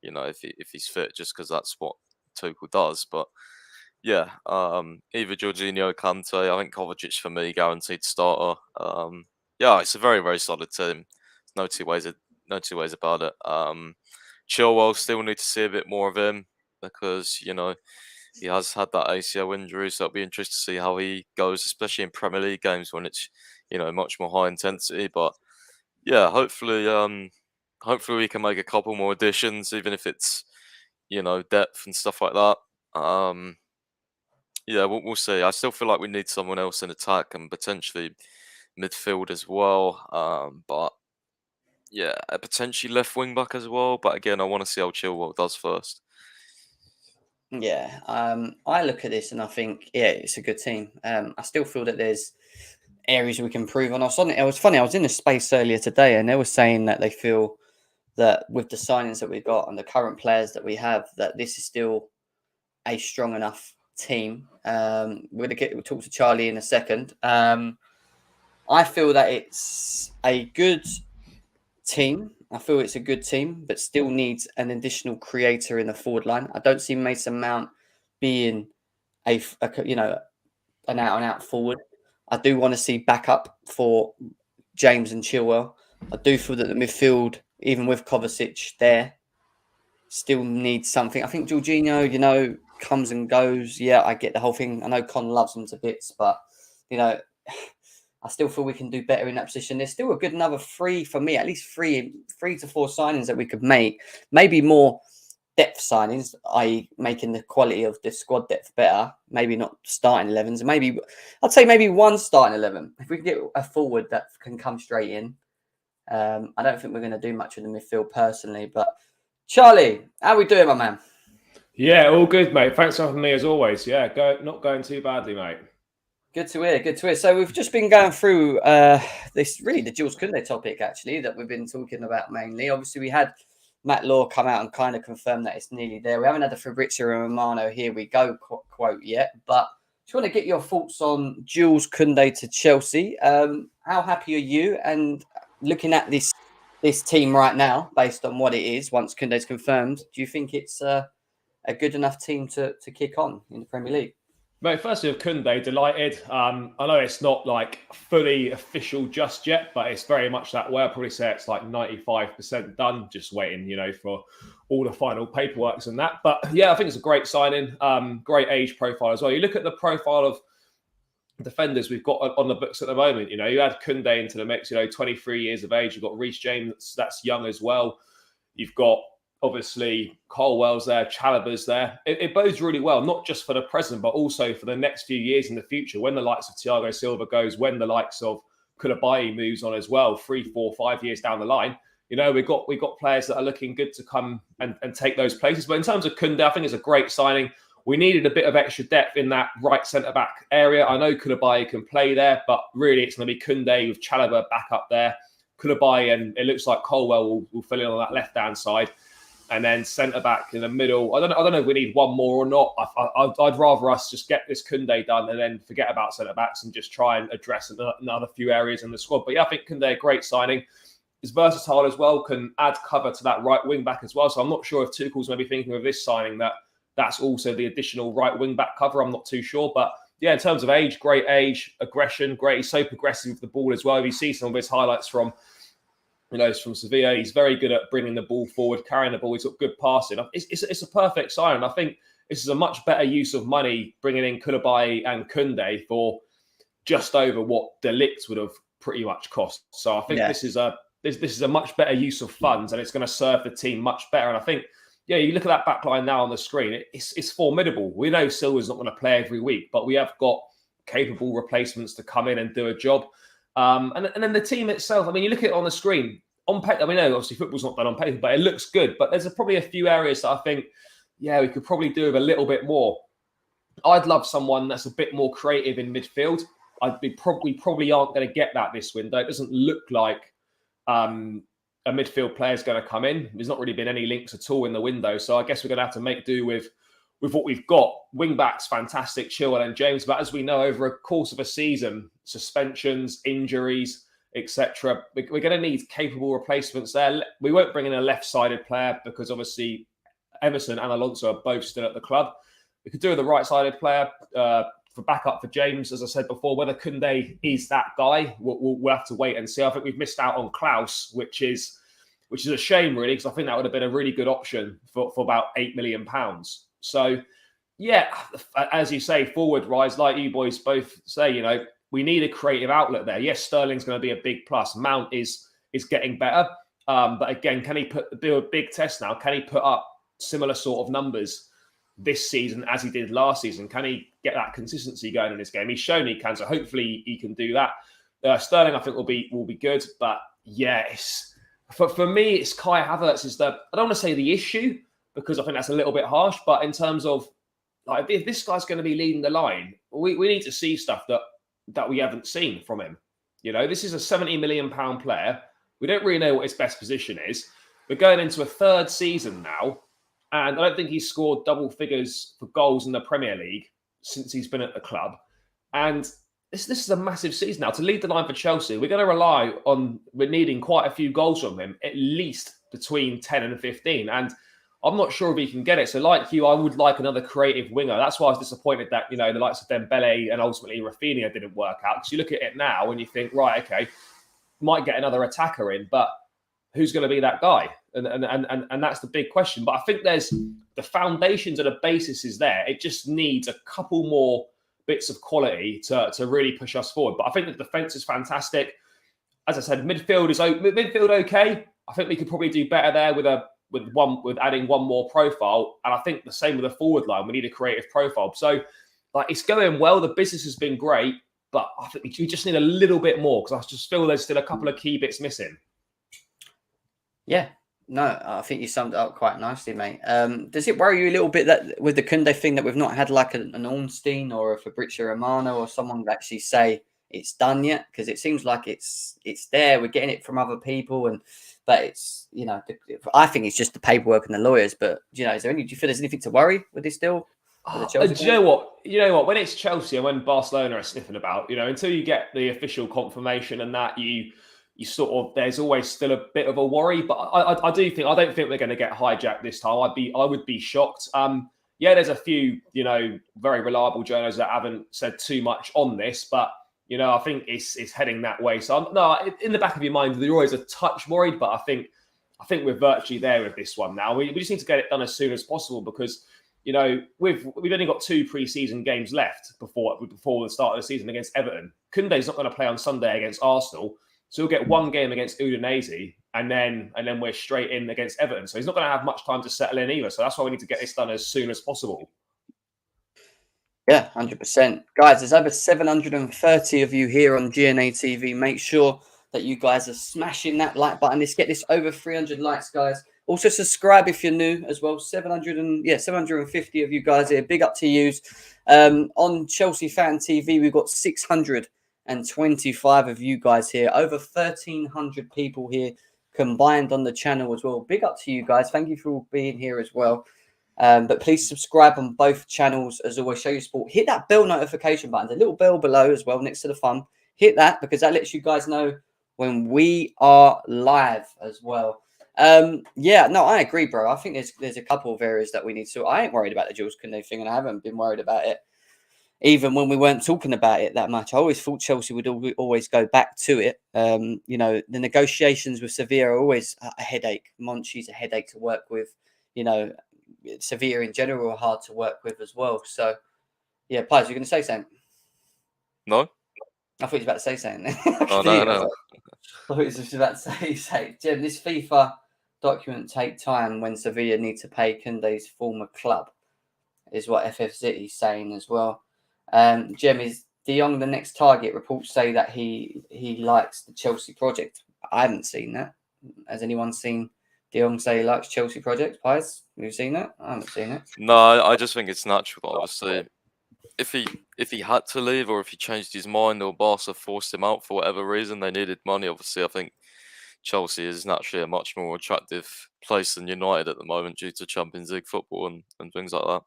Speaker 2: if he's fit, just because that's what Tuchel does. But yeah, either Jorginho, Kante. I think Kovacic for me guaranteed starter. Yeah, it's a very very solid team. There's no two ways about it. Chilwell still need to see a bit more of him because he has had that ACL injury, so it'll be interesting to see how he goes, especially in Premier League games when it's much more high intensity. But yeah, hopefully we can make a couple more additions, even if it's depth and stuff like that. Yeah, we'll see. I still feel like we need someone else in attack and potentially midfield as well. But yeah, potentially left wing back as well. But again, I want to see how Chilwell does first.
Speaker 1: Yeah, I look at this and I think, yeah, it's a good team. I still feel that there's areas we can improve on. It was funny. I was in a space earlier today, and they were saying that they feel that with the signings that we've got and the current players that we have, that this is still a strong enough team. We'll talk to Charlie in a second. I feel that it's a good team. I feel it's a good team, but still needs an additional creator in the forward line. I don't see Mason Mount being an out and out forward. I do want to see backup for James and Chilwell. I do feel that the midfield, even with Kovacic there, still needs something. I think Jorginho, comes and goes. Yeah, I get the whole thing. I know Con loves him to bits, but I still feel we can do better in that position. There's still a good another three for me, at least three to four signings that we could make. Maybe more depth signings, i.e. making the quality of the squad depth better. Maybe not starting 11s. I'd say maybe one starting 11. If we can get a forward that can come straight in. I don't think we're going to do much in the midfield personally. But Charlie, how we doing, my man?
Speaker 3: Yeah, all good, mate. Thanks for having me as always. Yeah, not going too badly, mate.
Speaker 1: Good to hear. Good to hear. So we've just been going through the Jules Koundé topic, actually, that we've been talking about mainly. Obviously, we had Matt Law come out and kind of confirm that it's nearly there. We haven't had the Fabrizio Romano here we go quote yet, but just want to get your thoughts on Jules Koundé to Chelsea. How happy are you? And looking at this team right now, based on what it is, once Koundé's confirmed, do you think it's a good enough team to kick on in the Premier League?
Speaker 3: Mate, firstly, with Koundé, delighted. I know it's not like fully official just yet, but it's very much that way. I'd probably say it's like 95% done, just waiting, for all the final paperwork and that. But yeah, I think it's a great signing, great age profile as well. You look at the profile of defenders we've got on the books at the moment. You add Koundé into the mix, 23 years of age. You've got Reece James, that's young as well. You've got obviously Colwell's there, Chalobah's there. It bodes really well, not just for the present, but also for the next few years in the future, when the likes of Thiago Silva goes, when the likes of Koulibaly moves on as well, 3, 4, 5 years down the line. We've got players that are looking good to come and take those places. But in terms of Koundé, I think it's a great signing. We needed a bit of extra depth in that right centre-back area. I know Koulibaly can play there, but really it's going to be Koundé with Chalobah back up there. Koulibaly, and it looks like Colwell will fill in on that left-hand side. And then centre-back in the middle. I don't know if we need one more or not. I'd rather us just get this Koundé done and then forget about centre-backs and just try and address another few areas in the squad. But yeah, I think Koundé, a great signing. He's versatile as well, can add cover to that right wing-back as well. So I'm not sure if Tuchel's maybe thinking of this signing that's also the additional right wing-back cover. I'm not too sure. But yeah, in terms of age, great age, aggression, great. He's so progressive with the ball as well. If you see some of his highlights from He's from Sevilla. He's very good at bringing the ball forward, carrying the ball. He's got good passing. It's a perfect sign. I think this is a much better use of money bringing in Koulibaly and Kounde for just over what De Ligt would have pretty much cost. So I think this is a much better use of funds, and it's going to serve the team much better. And I think, you look at that back line now on the screen, it's formidable. We know Silva's not going to play every week, but we have got capable replacements to come in and do a job. And then the team itself, I mean, you look at it on the screen, on paper, I mean, obviously football's not done on paper, but it looks good. But there's probably a few areas that I think, we could probably do with a little bit more. I'd love someone that's a bit more creative in midfield. We probably aren't going to get that this window. It doesn't look like a midfield player is going to come in. There's not really been any links at all in the window. So I guess we're going to have to make do with what we've got. Wing backs, fantastic, Chilwell and James. But as we know, over a course of a season, suspensions, injuries, etc., we're going to need capable replacements there. We won't bring in a left-sided player because obviously Emerson and Alonso are both still at the club. We could do with a right-sided player for backup for James. As I said before, whether Kounde is that guy, we'll have to wait and see. I think we've missed out on Klaus, which is a shame, really, because I think that would have been a really good option for about £8 million. So, as you say, forward rise, like you boys both say, we need a creative outlet there. Yes, Sterling's going to be a big plus. Mount is getting better. But again, can he do a big test now? Can he put up similar sort of numbers this season as he did last season? Can he get that consistency going in this game? He's shown he can, so hopefully he can do that. Sterling, I think, will be good. But for me, it's Kai Havertz is I don't want to say the issue, because I think that's a little bit harsh, but in terms of, like, if this guy's going to be leading the line, we need to see stuff that we haven't seen from him. This is a £70 million player. We don't really know what his best position is. We're going into a third season now, and I don't think he's scored double figures for goals in the Premier League since he's been at the club. And this is a massive season now. To lead the line for Chelsea, we're going to we're needing quite a few goals from him, at least between 10 and 15. And I'm not sure if he can get it. So like you, I would like another creative winger. That's why I was disappointed that, the likes of Dembele and ultimately Rafinha didn't work out. Because you look at it now and you think, right, okay, might get another attacker in, but who's going to be that guy? And that's the big question. But I think there's the foundations and the basis is there. It just needs a couple more bits of quality to really push us forward. But I think the defense is fantastic. As I said, midfield okay. I think we could probably do better there with adding one more profile. And I think the same with the forward line. We need a creative profile. So it's going well. The business has been great, but I think we just need a little bit more, because I just feel there's still a couple of key bits missing.
Speaker 1: Yeah. No, I think you summed it up quite nicely, mate. Does it worry you a little bit that with the Kounde thing that we've not had like an Ornstein or a Fabrizio Romano or someone that actually say it's done yet? Because it seems like it's there. We're getting it from other people, but it's I think it's just the paperwork and the lawyers. But do you feel there's anything to worry with this deal?
Speaker 3: Do you know what? When it's Chelsea and when Barcelona are sniffing about, until you get the official confirmation and that you sort of, there's always still a bit of a worry. But I don't think we're going to get hijacked this time. I would be shocked. There's a few very reliable journalists that haven't said too much on this, but I think it's heading that way. So in the back of your mind, you're always a touch worried, but I think we're virtually there with this one now. We just need to get it done as soon as possible, because we've only got 2 pre-season games left before the start of the season against Everton. Kounde's not going to play on Sunday against Arsenal, so he'll get one game against Udinese, and then we're straight in against Everton. So he's not going to have much time to settle in either. So that's why we need to get this done as soon as possible.
Speaker 1: Yeah, 100%. Guys, there's over 730 of you here on GNA TV. Make sure that you guys are smashing that like button. Let's get this over 300 likes, guys. Also, subscribe if you're new as well. 750 of you guys here. Big up to yous. On Chelsea Fan TV, we've got 625 of you guys here. Over 1,300 people here combined on the channel as well. Big up to you guys. Thank you for all being here as well. But please subscribe on both channels as always. Show your support. Hit that bell notification button. There's a little bell below as well next to the thumb. Hit that, because that lets you guys know when we are live as well. I agree, bro. I think there's a couple of areas that we need to. I ain't worried about the Jules Koundé thing, and I haven't been worried about it even when we weren't talking about it that much, I always thought Chelsea would always go back to it. You know, the negotiations with Sevilla are always a headache. Monchi's a headache to work with. You know, Sevilla in general are hard to work with as well. So, yeah, Pies, you're going to say something?
Speaker 2: No?
Speaker 1: I thought you were about to say something.
Speaker 2: Oh, no.
Speaker 1: I thought you were just about to say something. Jim, this FIFA document take time when Sevilla need to pay Kounde's former club, is what FFZ is saying as well. Jim, is De Jong the next target? Reports say that he likes the Chelsea project. I haven't seen that. Has anyone seen De Jong say he likes Chelsea project? Pies, have you seen that? I haven't seen it.
Speaker 2: No, I just think it's natural. Obviously, if he had to leave, or if he changed his mind, or Barca forced him out for whatever reason, they needed money. Obviously, I think Chelsea is naturally a much more attractive place than United at the moment due to Champions League football and things like that.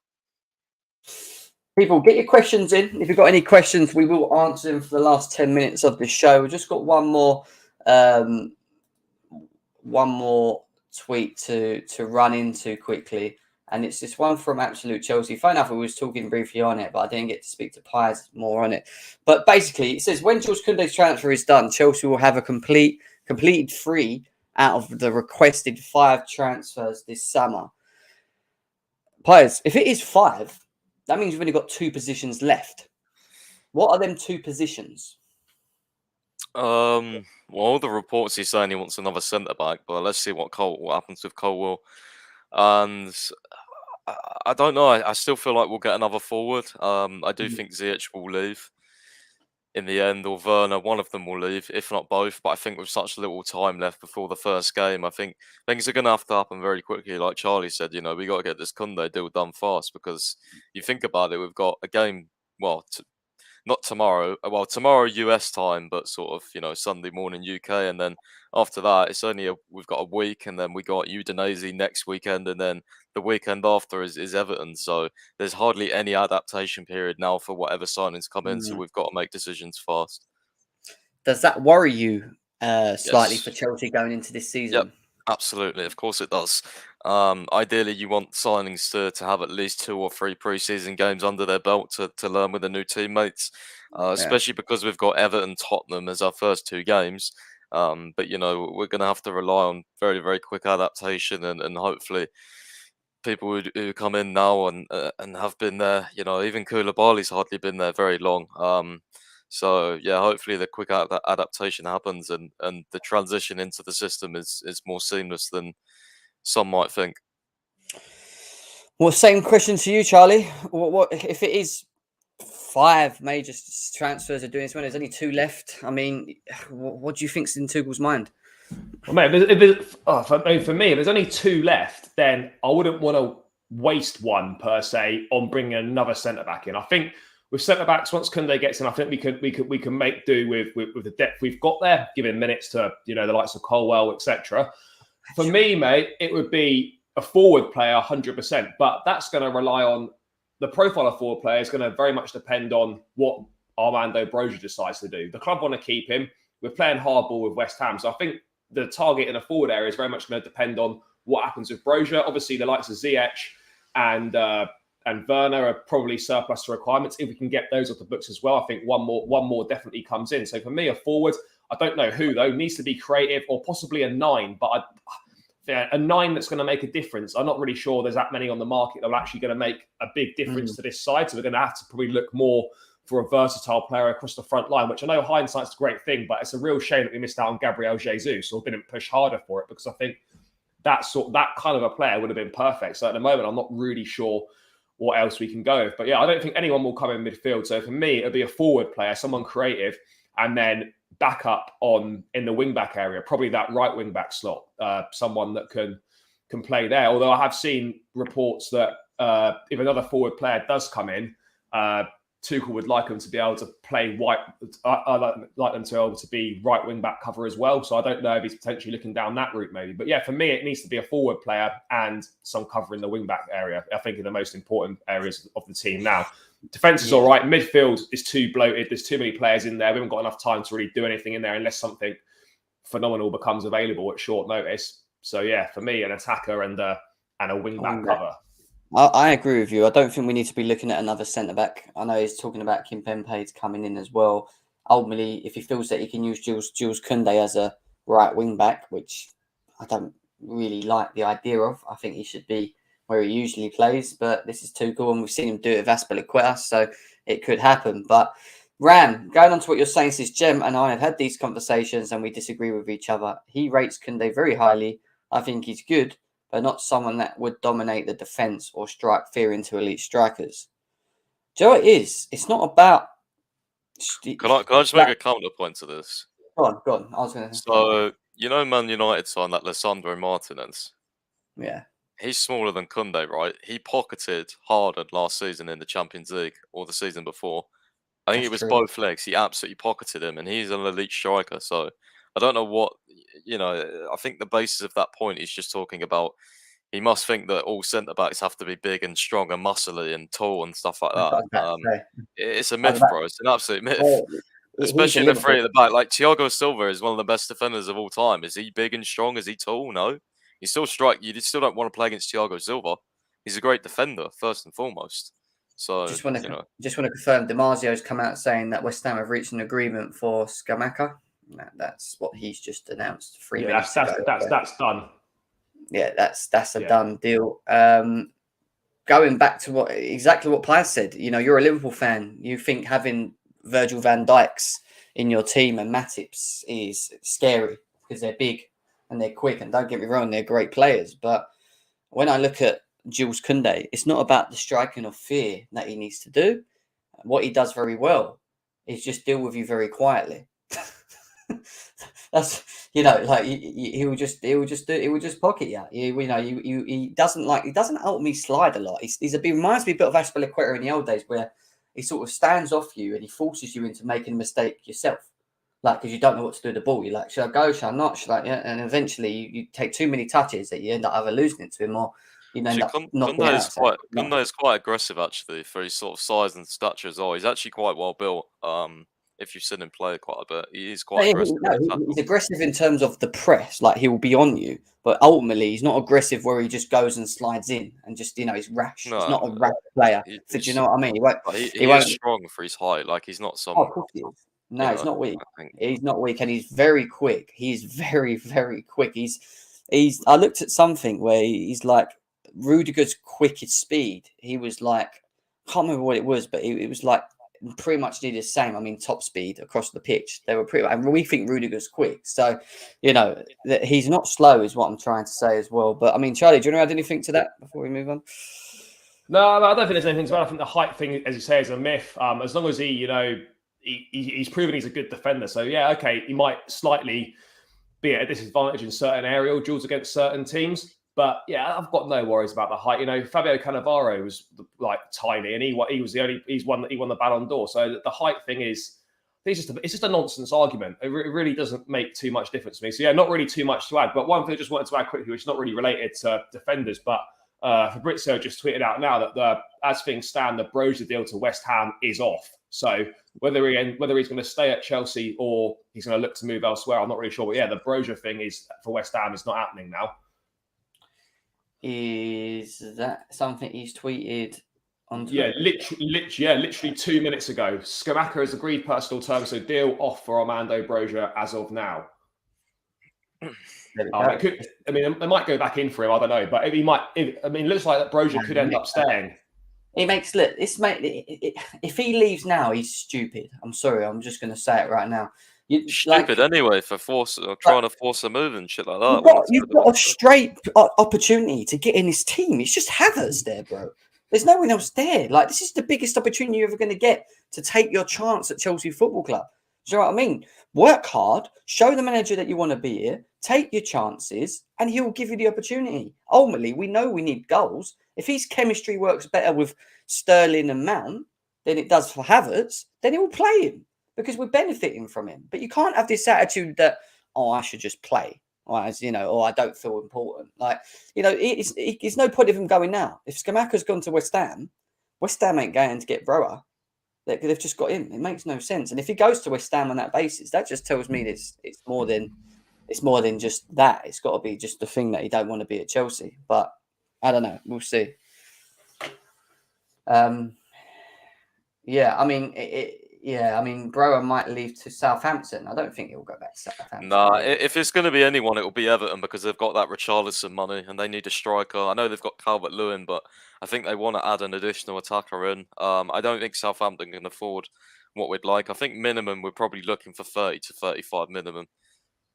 Speaker 1: People, get your questions in. If you've got any questions, we will answer them for the last 10 minutes of the show. We've just got one more tweet to run into quickly. And it's this one from Absolute Chelsea. Funny enough, we was talking briefly on it, but I didn't get to speak to Pies more on it. But basically, it says, when Jules Koundé's transfer is done, Chelsea will have a completed 3 out of the requested 5 transfers this summer. Pies, if it is 5, that means you've only got 2 positions left. What are them 2 positions?
Speaker 2: Well, all the reports he's saying he wants another centre back, but let's see what happens with Colwell. And I don't know. I still feel like we'll get another forward. I do think Savić will leave in the end, or Werner. One of them will leave, if not both. But I think with such little time left before the first game, I think things are going to have to happen very quickly. Like Charlie said, you know, we got to get this Kounde deal done fast, because you think about it, we've got a game. Well, not tomorrow. Well, tomorrow US time, but sort of, you know, Sunday morning UK, and then after that, it's only we've got a week, and then we got Udinese next weekend, and then the weekend after is Everton. So there's hardly any adaptation period now for whatever signings come in. So we've got to make decisions fast.
Speaker 1: Does that worry you slightly
Speaker 2: Yes.
Speaker 1: for Chelsea going into this season?
Speaker 2: Yep. Absolutely, of course it does. Ideally, you want signings to have at least 2 or 3 pre-season games under their belt to learn with the new teammates, especially because we've got Everton, Tottenham as our first 2 games. But, you know, we're going to have to rely on very, very quick adaptation, and hopefully people who come in now and have been there, you know, even Koulibaly's hardly been there very long. So yeah, hopefully the quick adaptation happens, and the transition into the system is more seamless than some might think.
Speaker 1: Well, same question to you, Charlie. What if it is 5 major transfers are doing this when there's only 2 left? I mean, what do you think's in Tuchel's mind?
Speaker 3: Well, mate, for me, if there's only 2 left, then I wouldn't want to waste one per se on bringing another centre back in. I think with centre backs, once Kounde gets in, I think we can make do with the depth we've got there, giving minutes to, you know, the likes of Colwell, etc. For me, mate, it would be a forward player, 100%. But that's going to rely on the profile of forward player is going to very much depend on what Armando Broja decides to do. The club want to keep him. We're playing hardball with West Ham, so I think the target in a forward area is very much going to depend on what happens with Broja. Obviously, the likes of Ziyech and Werner are probably surplus to requirements. If we can get those off the books as well, I think one more definitely comes in. So for me, a forward, I don't know who though, needs to be creative, or possibly a 9, but a 9 that's going to make a difference. I'm not really sure there's that many on the market that are actually going to make a big difference to this side. So we're going to have to probably look more for a versatile player across the front line, which I know hindsight's a great thing, but it's a real shame that we missed out on Gabriel Jesus, or didn't push harder for it, because I think that kind of a player would have been perfect. So at the moment, I'm not really sure what else we can go with. But yeah, I don't think anyone will come in midfield. So for me, it'll be a forward player, someone creative, and then back up in the wing back area, probably that right wing back slot, someone that can play there. Although I have seen reports that if another forward player does come in, Tuchel would like them to be able to play white. I like them to be able to be right wing back cover as well. So I don't know if he's potentially looking down that route maybe. But yeah, for me, it needs to be a forward player and some cover in the wing back area. I think are the most important areas of the team now. Defense is all right. Midfield is too bloated. There's too many players in there. We haven't got enough time to really do anything in there unless something phenomenal becomes available at short notice. So yeah, for me, an attacker and a wing back cover.
Speaker 1: I agree with you. I don't think we need to be looking at another centre back. I know he's talking about Kimpembe's coming in as well. Ultimately, if he feels that he can use Jules Koundé as a right wing back, which I don't really like the idea of. I think he should be where he usually plays, but this is Tuchel, and we've seen him do it with Azpilicueta, so it could happen. But Ram, going on to what you're saying, says Jem and I have had these conversations and we disagree with each other. He rates Koundé very highly. I think he's good, but not someone that would dominate the defence or strike fear into elite strikers. Do you know what it is? It's not about...
Speaker 2: Can I just make a counterpoint to this?
Speaker 1: Go on. I was going to...
Speaker 2: So, you know Man United signed that Lisandro Martinez?
Speaker 1: Yeah.
Speaker 2: He's smaller than Koundé, right? He pocketed Haaland last season in the Champions League, or the season before. I think it was both legs. He absolutely pocketed him, and he's an elite striker. So I don't know what, I think the basis of that point is just talking about he must think that all centre-backs have to be big and strong and muscly and tall and stuff like that. It's a myth, bro. It's an absolute myth. Especially in the three at the back. Like, Thiago Silva is one of the best defenders of all time. Is he big and strong? Is he tall? No. You still don't want to play against Thiago Silva. He's a great defender, first and foremost. So
Speaker 1: just want to confirm, Demasio's come out saying that West Ham have reached an agreement for Scamacca. That's what he's just announced 3 minutes ago.
Speaker 3: That's done.
Speaker 1: Yeah, that's a done deal. Going back to exactly what Plaz said, you're a Liverpool fan. You think having Virgil van Dijk's in your team and Matip's is scary because they're big and they're quick. And don't get me wrong, they're great players. But when I look at Jules Koundé, it's not about the striking of fear that he needs to do. What he does very well is just deal with you very quietly. That's he will just pocket you. He doesn't ultimately slide a lot. He reminds me a bit of Azpilicueta in the old days where he sort of stands off you and he forces you into making a mistake yourself. Like, because you don't know what to do with the ball. You're like, should I go? Should I not? And eventually you take too many touches that you end up either losing it to him or you end up knocking it out.
Speaker 2: Koundé is quite aggressive, actually, for his sort of size and stature as well. He's actually quite well built. If you've seen him play quite a bit, he is quite aggressive.
Speaker 1: He's aggressive in terms of the press. Like, he will be on you. But ultimately, he's not aggressive where he just goes and slides in and just, he's rash. He's not a rash player. Do you know what I mean?
Speaker 2: He is strong for his height. Like, he's not some...
Speaker 1: Oh, of course he is. No, he's not weak. He's not weak, and he's very quick. He's very, very quick. I looked at something where he's like Rudiger's quickest speed. He was like, I can't remember what it was, but it was like pretty much nearly the same. I mean, top speed across the pitch. They were and we think Rudiger's quick. So, that he's not slow is what I'm trying to say as well. But I mean, Charlie, do you want to add anything to that before we move on?
Speaker 3: No, I don't think there's anything to add. I think the height thing, as you say, is a myth. As long as he's proven he's a good defender. So, yeah, okay, he might slightly be at a disadvantage in certain aerial duels against certain teams. But, yeah, I've got no worries about the height. Fabio Cannavaro was, like, tiny, and he won the Ballon d'Or. So the height thing is, it's just a nonsense argument. It really doesn't make too much difference to me. So, yeah, not really too much to add. But one thing I just wanted to add quickly, which is not really related to defenders, but Fabrizio just tweeted out now that as things stand, the Broja deal to West Ham is off. So whether he's going to stay at Chelsea or he's going to look to move elsewhere, I'm not really sure. But yeah, the Broja thing is for West Ham is not happening now.
Speaker 1: Is that something he's tweeted on
Speaker 3: Twitter? Yeah, literally 2 minutes ago. Scamacca has agreed personal terms, so deal off for Armando Broja as of now. It might go back in for him. I don't know, but it looks like that Broja could end up staying.
Speaker 1: If he leaves now, he's stupid. I'm sorry. I'm just going to say it right now.
Speaker 2: Stupid anyway for trying to force a move and shit like that.
Speaker 1: You've got a straight opportunity to get in this team. It's just Havertz there, bro. There's no one else there. Like, this is the biggest opportunity you're ever going to get to take your chance at Chelsea Football Club. Do you know what I mean? Work hard, show the manager that you want to be here, take your chances, and he'll give you the opportunity. Ultimately, we know we need goals. If his chemistry works better with Sterling and Mount than it does for Havertz, then he will play him because we're benefiting from him. But you can't have this attitude that, I should just play, or I don't feel important. It's no point of him going now. If Scamacca's gone to West Ham ain't going to get Broja. They've just got him. It makes no sense. And if he goes to West Ham on that basis, that just tells me it's more than just that. It's got to be just the thing that he don't want to be at Chelsea. But I don't know. We'll see. Yeah, I mean, I mean, Brower might leave to Southampton. I don't think he'll go back to Southampton.
Speaker 2: Nah, if it's going to be anyone, it will be Everton because they've got that Richarlison money and they need a striker. I know they've got Lewin, but I think they want to add an additional attacker in. I don't think Southampton can afford what we'd like. I think minimum we're probably looking for 30 to 35 minimum.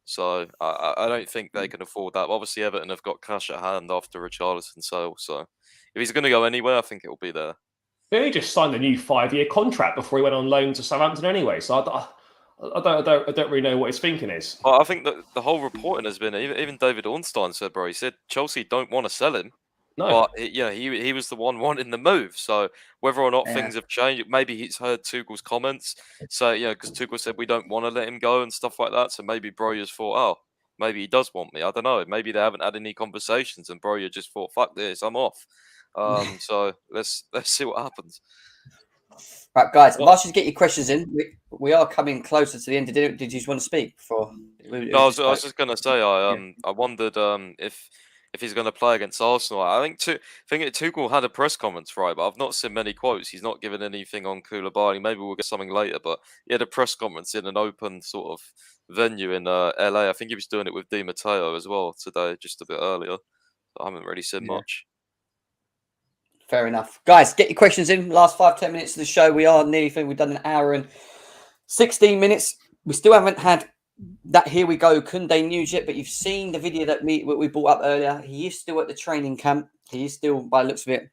Speaker 2: So I don't think they can afford that. But obviously, Everton have got cash at hand after Richarlison sale. So if he's going to go anywhere, I think it will be there.
Speaker 3: He just signed a new 5-year contract before he went on loan to Southampton anyway. So I don't really know what his thinking is.
Speaker 2: Well, I think that the whole reporting has been even David Ornstein said, bro. He said Chelsea don't want to sell him.
Speaker 3: No.
Speaker 2: But he was the one wanting the move. So whether or not things have changed, maybe he's heard Tuchel's comments. So because Tuchel said we don't want to let him go and stuff like that. So maybe Broyer's thought, oh, maybe he does want me. I don't know. Maybe they haven't had any conversations, and Broyer just thought, fuck this, I'm off. So let's see what happens.
Speaker 1: Right, guys. Whilst you get your questions in, we are coming closer to the end. Did you just want to speak before?
Speaker 2: No, I was just gonna say I wondered if he's going to play against Arsenal. I think Tuchel had a press conference, right, but I've not seen many quotes. He's not given anything on Koulibaly. Maybe we'll get something later, but he had a press conference in an open sort of venue in LA. I think he was doing it with Di Matteo as well today, just a bit earlier. I haven't really seen much.
Speaker 1: Fair enough. Guys, get your questions in. Last 5-10 minutes of the show. We are nearly finished. We've done an hour and 16 minutes. We still haven't had that Here We Go Kounde news yet, but you've seen the video that we brought up earlier. He is still at the training camp. He is still, by the looks of it,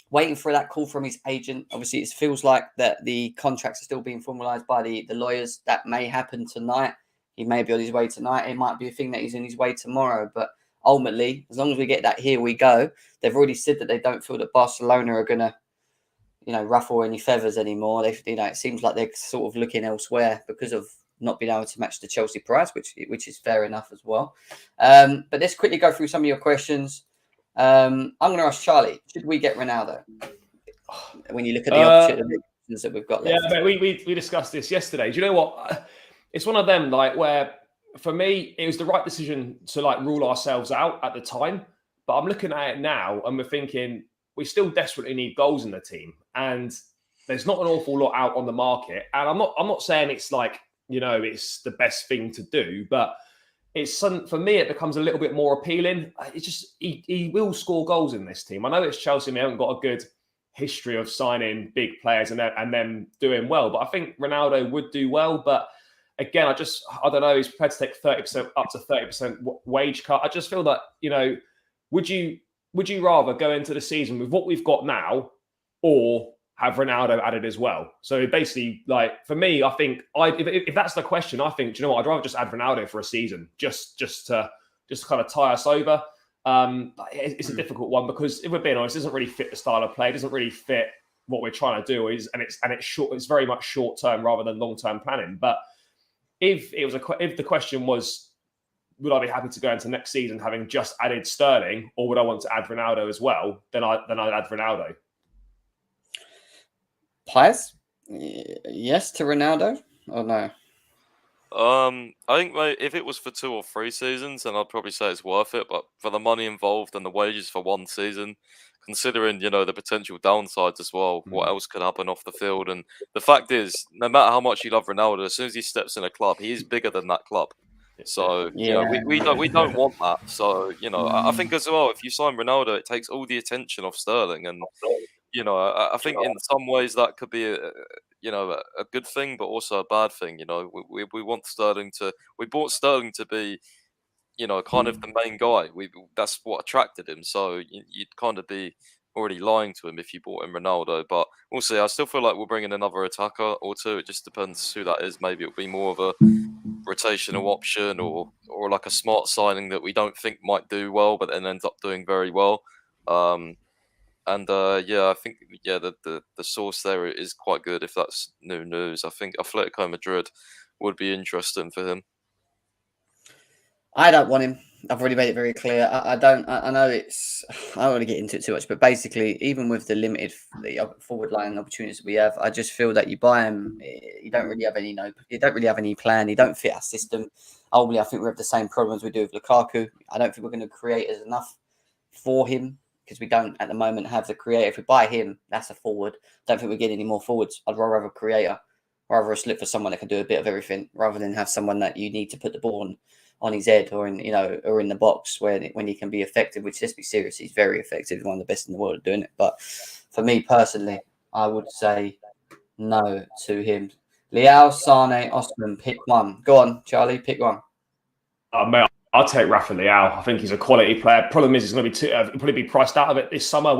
Speaker 1: waiting for that call from his agent. Obviously, it feels like that the contracts are still being formalised by the lawyers. That may happen tonight. He may be on his way tonight. It might be a thing that he's on his way tomorrow. But ultimately, as long as we get that Here We Go, they've already said that they don't feel that Barcelona are going to, ruffle any feathers anymore. It seems like they're sort of looking elsewhere because of not being able to match the Chelsea price, which is fair enough as well. But let's quickly go through some of your questions. I'm going to ask Charlie, should we get Ronaldo? When you look at the options that we've got left.
Speaker 3: Yeah, we discussed this yesterday. Do you know what? It's one of them, where for me, it was the right decision to rule ourselves out at the time. But I'm looking at it now and we're thinking we still desperately need goals in the team. And there's not an awful lot out on the market. And I'm not saying it's it's the best thing to do, but for me, it becomes a little bit more appealing. It's just, he will score goals in this team. I know it's Chelsea, and they haven't got a good history of signing big players and them doing well, but I think Ronaldo would do well. But again, I don't know, he's prepared to take 30% up to 30% wage cut. I just feel that, would you rather go into the season with what we've got now or have Ronaldo added as well? So basically, for me, I think if that's the question, I think, do you know what? I'd rather just add Ronaldo for a season, just to kind of tie us over. It's a difficult one because if we're being honest, it doesn't really fit the style of play. It doesn't really fit what we're trying to do. It's short. It's very much short term rather than long term planning. But if the question was, would I be happy to go into next season having just added Sterling, or would I want to add Ronaldo as well? Then I'd add Ronaldo.
Speaker 1: Pies? Yes to Ronaldo or no?
Speaker 2: I think if it was for 2 or 3 seasons, then I'd probably say it's worth it. But for the money involved and the wages for 1 season, considering the potential downsides as well, what else could happen off the field? And the fact is, no matter how much you love Ronaldo, as soon as he steps in a club, he is bigger than that club. So we don't want that. So I think as well, if you sign Ronaldo, it takes all the attention off Sterling, and I think in some ways that could be a good thing, but also a bad thing. We want Sterling we bought Sterling to be kind of the main guy. That's what attracted him. So you'd kind of be already lying to him if you bought him Ronaldo. But we'll see. I still feel like we'll bring in another attacker or two. It just depends who that is. Maybe it'll be more of a rotational option or like a smart signing that we don't think might do well, but then ends up doing very well. I think the source there is quite good. If that's new news, I think Atletico Madrid would be interesting for him.
Speaker 1: I don't want him. I've already made it very clear. I don't. I know it's. I don't want to get into it too much, but basically, even with the limited forward line opportunities we have, I just feel that you buy him, you don't really have any. You don't really have any plan. You don't fit our system. Ultimately, I think we have the same problems we do with Lukaku. I don't think we're going to create enough for him because we don't at the moment have the creator. If we buy him, that's a forward. Don't think we're getting any more forwards. I'd rather have a creator, rather look for someone that can do a bit of everything, rather than have someone that you need to put the ball on his head or in or in the box when he can be effective. Which, let's be serious, he's very effective. He's one of the best in the world at doing it. But for me personally, I would say no to him. Leao, Sane, Osman, pick one. Go on, Charlie, pick one.
Speaker 3: Mate, I'll take Rafa Leao. I think he's a quality player. Problem is, he's going to be probably be priced out of it this summer.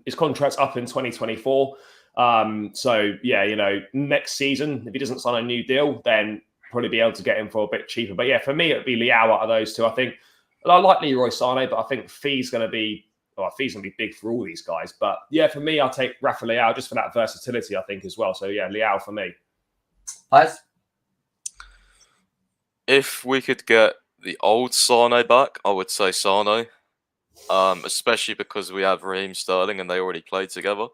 Speaker 3: His contract's up in 2024. So yeah, next season, if he doesn't sign a new deal, then probably be able to get him for a bit cheaper. But yeah, for me, it'd be Leao out of those two. I think I like Leroy Sané, but I think fee's going to be big for all these guys. But yeah, for me, I'll take Rafa Leao just for that versatility, I think, as well. So yeah, Leao for me.
Speaker 1: Guys?
Speaker 2: If we could get the old Sane back, I would say Sane. Especially because we have Raheem Sterling and they already played together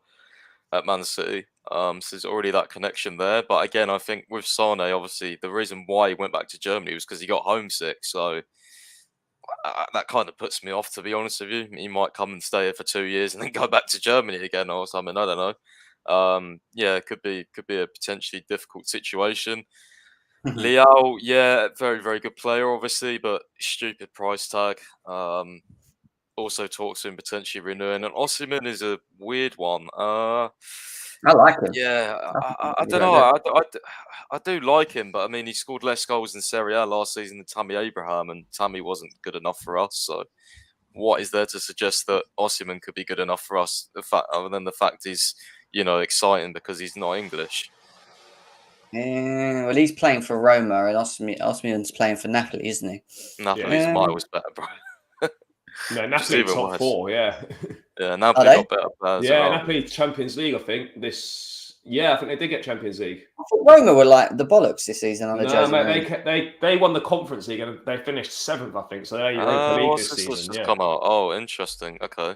Speaker 2: at Man City. So there's already that connection there. But again, I think with Sane, obviously, the reason why he went back to Germany was because he got homesick. So that kind of puts me off, to be honest with you. He might come and stay here for 2 years and then go back to Germany again or something. I don't know. Yeah, it could be a potentially difficult situation. Leao, yeah, very, very good player, obviously, but stupid price tag. Also talks to him potentially renewing. And Osimhen is a weird one.
Speaker 1: I like him.
Speaker 2: Yeah, I don't know. I do like him, but I mean, he scored less goals in Serie A last season than Tammy Abraham, and Tammy wasn't good enough for us. So, what is there to suggest that Osimhen could be good enough for us? Other than the fact he's, exciting because he's not English.
Speaker 1: Yeah, well, he's playing for Roma, and Osimhen's playing for Napoli, isn't he?
Speaker 2: Napoli's miles better, bro.
Speaker 3: No, Napoli top four, yeah.
Speaker 2: Yeah, Napoli got better players.
Speaker 3: Yeah, Napoli Champions League, I think. I think they did get Champions League.
Speaker 1: I thought Roma were like the bollocks this season on the Jose
Speaker 3: mate, they won the Conference League and they finished 7th, I think. So they're Europa League this season.
Speaker 2: Just come out. Oh, interesting. Okay.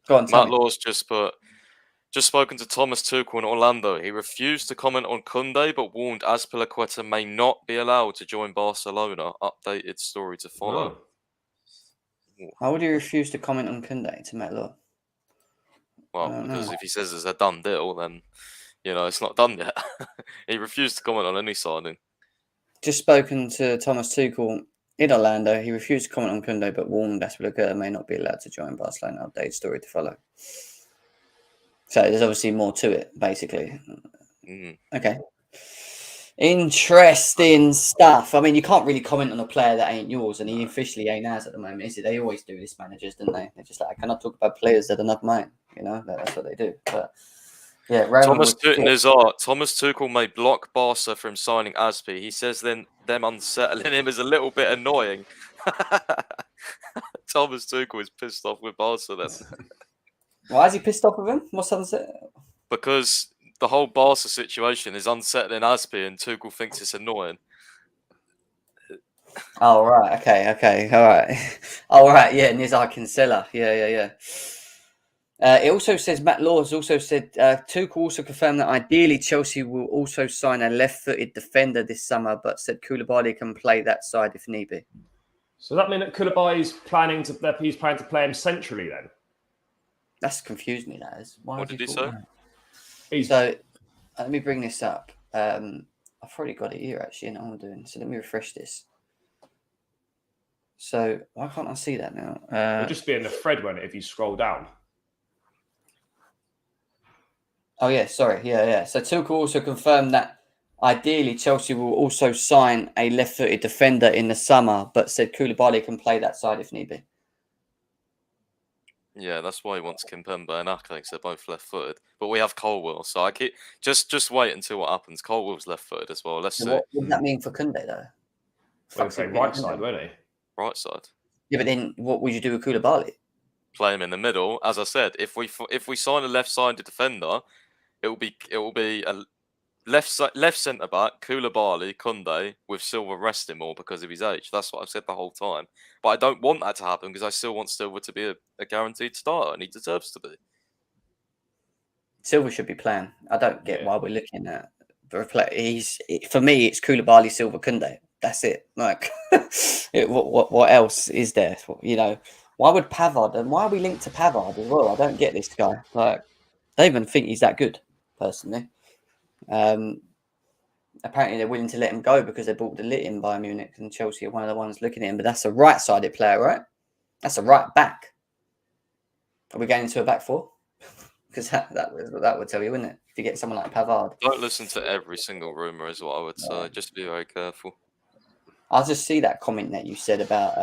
Speaker 1: Go on,
Speaker 2: Matt Law's just spoken to Thomas Tuchel in Orlando. He refused to comment on Kounde, but warned Azpilicueta may not be allowed to join Barcelona. Updated story to follow.
Speaker 1: How would you refuse to comment on Kounde to Matt Law?
Speaker 2: Well, because if he says it's a done deal, then it's not done yet. He refused to comment on any signing.
Speaker 1: Just spoken to Thomas Tuchel in Orlando. He refused to comment on Kounde, but warned Azpilicueta may not be allowed to join Barcelona. Updated story to follow. So there's obviously more to it, basically. Okay. Interesting stuff. I mean, you can't really comment on a player that ain't yours, and he officially ain't ours at the moment, is it? They always do this, managers, don't they? They're just like, I cannot talk about players that are not mine. That's what they do. But yeah,
Speaker 2: Thomas Tuchel may block Barca from signing Azpi. He says then them unsettling him is a little bit annoying. Thomas Tuchel is pissed off with Barca then.
Speaker 1: Why is he pissed off with him? What's upset?
Speaker 2: Because the whole Barca situation is unsettling Azpi, and Tuchel thinks it's annoying.
Speaker 1: Oh, right. Okay. All right. All right. Yeah, Nizar Kinsella. Yeah. It also says, Matt Law has also said, Tuchel also confirmed that ideally Chelsea will also sign a left-footed defender this summer, but said Koulibaly can play that side if need be.
Speaker 3: So that means that Koulibaly's planning to play him centrally then?
Speaker 1: That's confused me, that is.
Speaker 2: What did he say?
Speaker 1: So let me bring this up. I've already got it here, actually, and I'm doing. So let me refresh this. So why can't I see that now?
Speaker 3: It'll just be in the thread, won't it, if you scroll down?
Speaker 1: Oh, yeah, sorry. Yeah. So Tuchel also confirmed that ideally Chelsea will also sign a left-footed defender in the summer, but said Koulibaly can play that side if need be.
Speaker 2: Yeah, that's why he wants Kimpembe and Ake, because they're both left-footed. But we have Colwill, so I keep just wait until what happens. Colwill's left-footed as well. Let's see.
Speaker 1: What does that mean for Kounde, though?
Speaker 3: Well, say right side, won't he?
Speaker 2: Right side.
Speaker 1: Yeah, but then what would you do with Koulibaly?
Speaker 2: Play him in the middle. As I said, if we sign a left-sided defender, it will be a left centre back, Koulibaly, Kounde, with Silva resting more because of his age. That's what I've said the whole time. But I don't want that to happen because I still want Silva to be a guaranteed starter, and he deserves to be.
Speaker 1: Silva should be playing. I don't get why we're looking at. For me, it's Koulibaly, Silva, Kounde. That's it. Like, what else is there? Why would Pavard, and why are we linked to Pavard as well? I don't get this guy. Like, I don't even think he's that good, personally. Apparently, they're willing to let him go because they bought the lit in Bayern Munich, and Chelsea are one of the ones looking at him. But that's a right-sided player, right? That's a right back. Are we going into a back four? Because that would tell you, wouldn't it? If you get someone like Pavard.
Speaker 2: Don't listen to every single rumour, is what I would say. Just be very careful.
Speaker 1: I'll just see that comment that you said about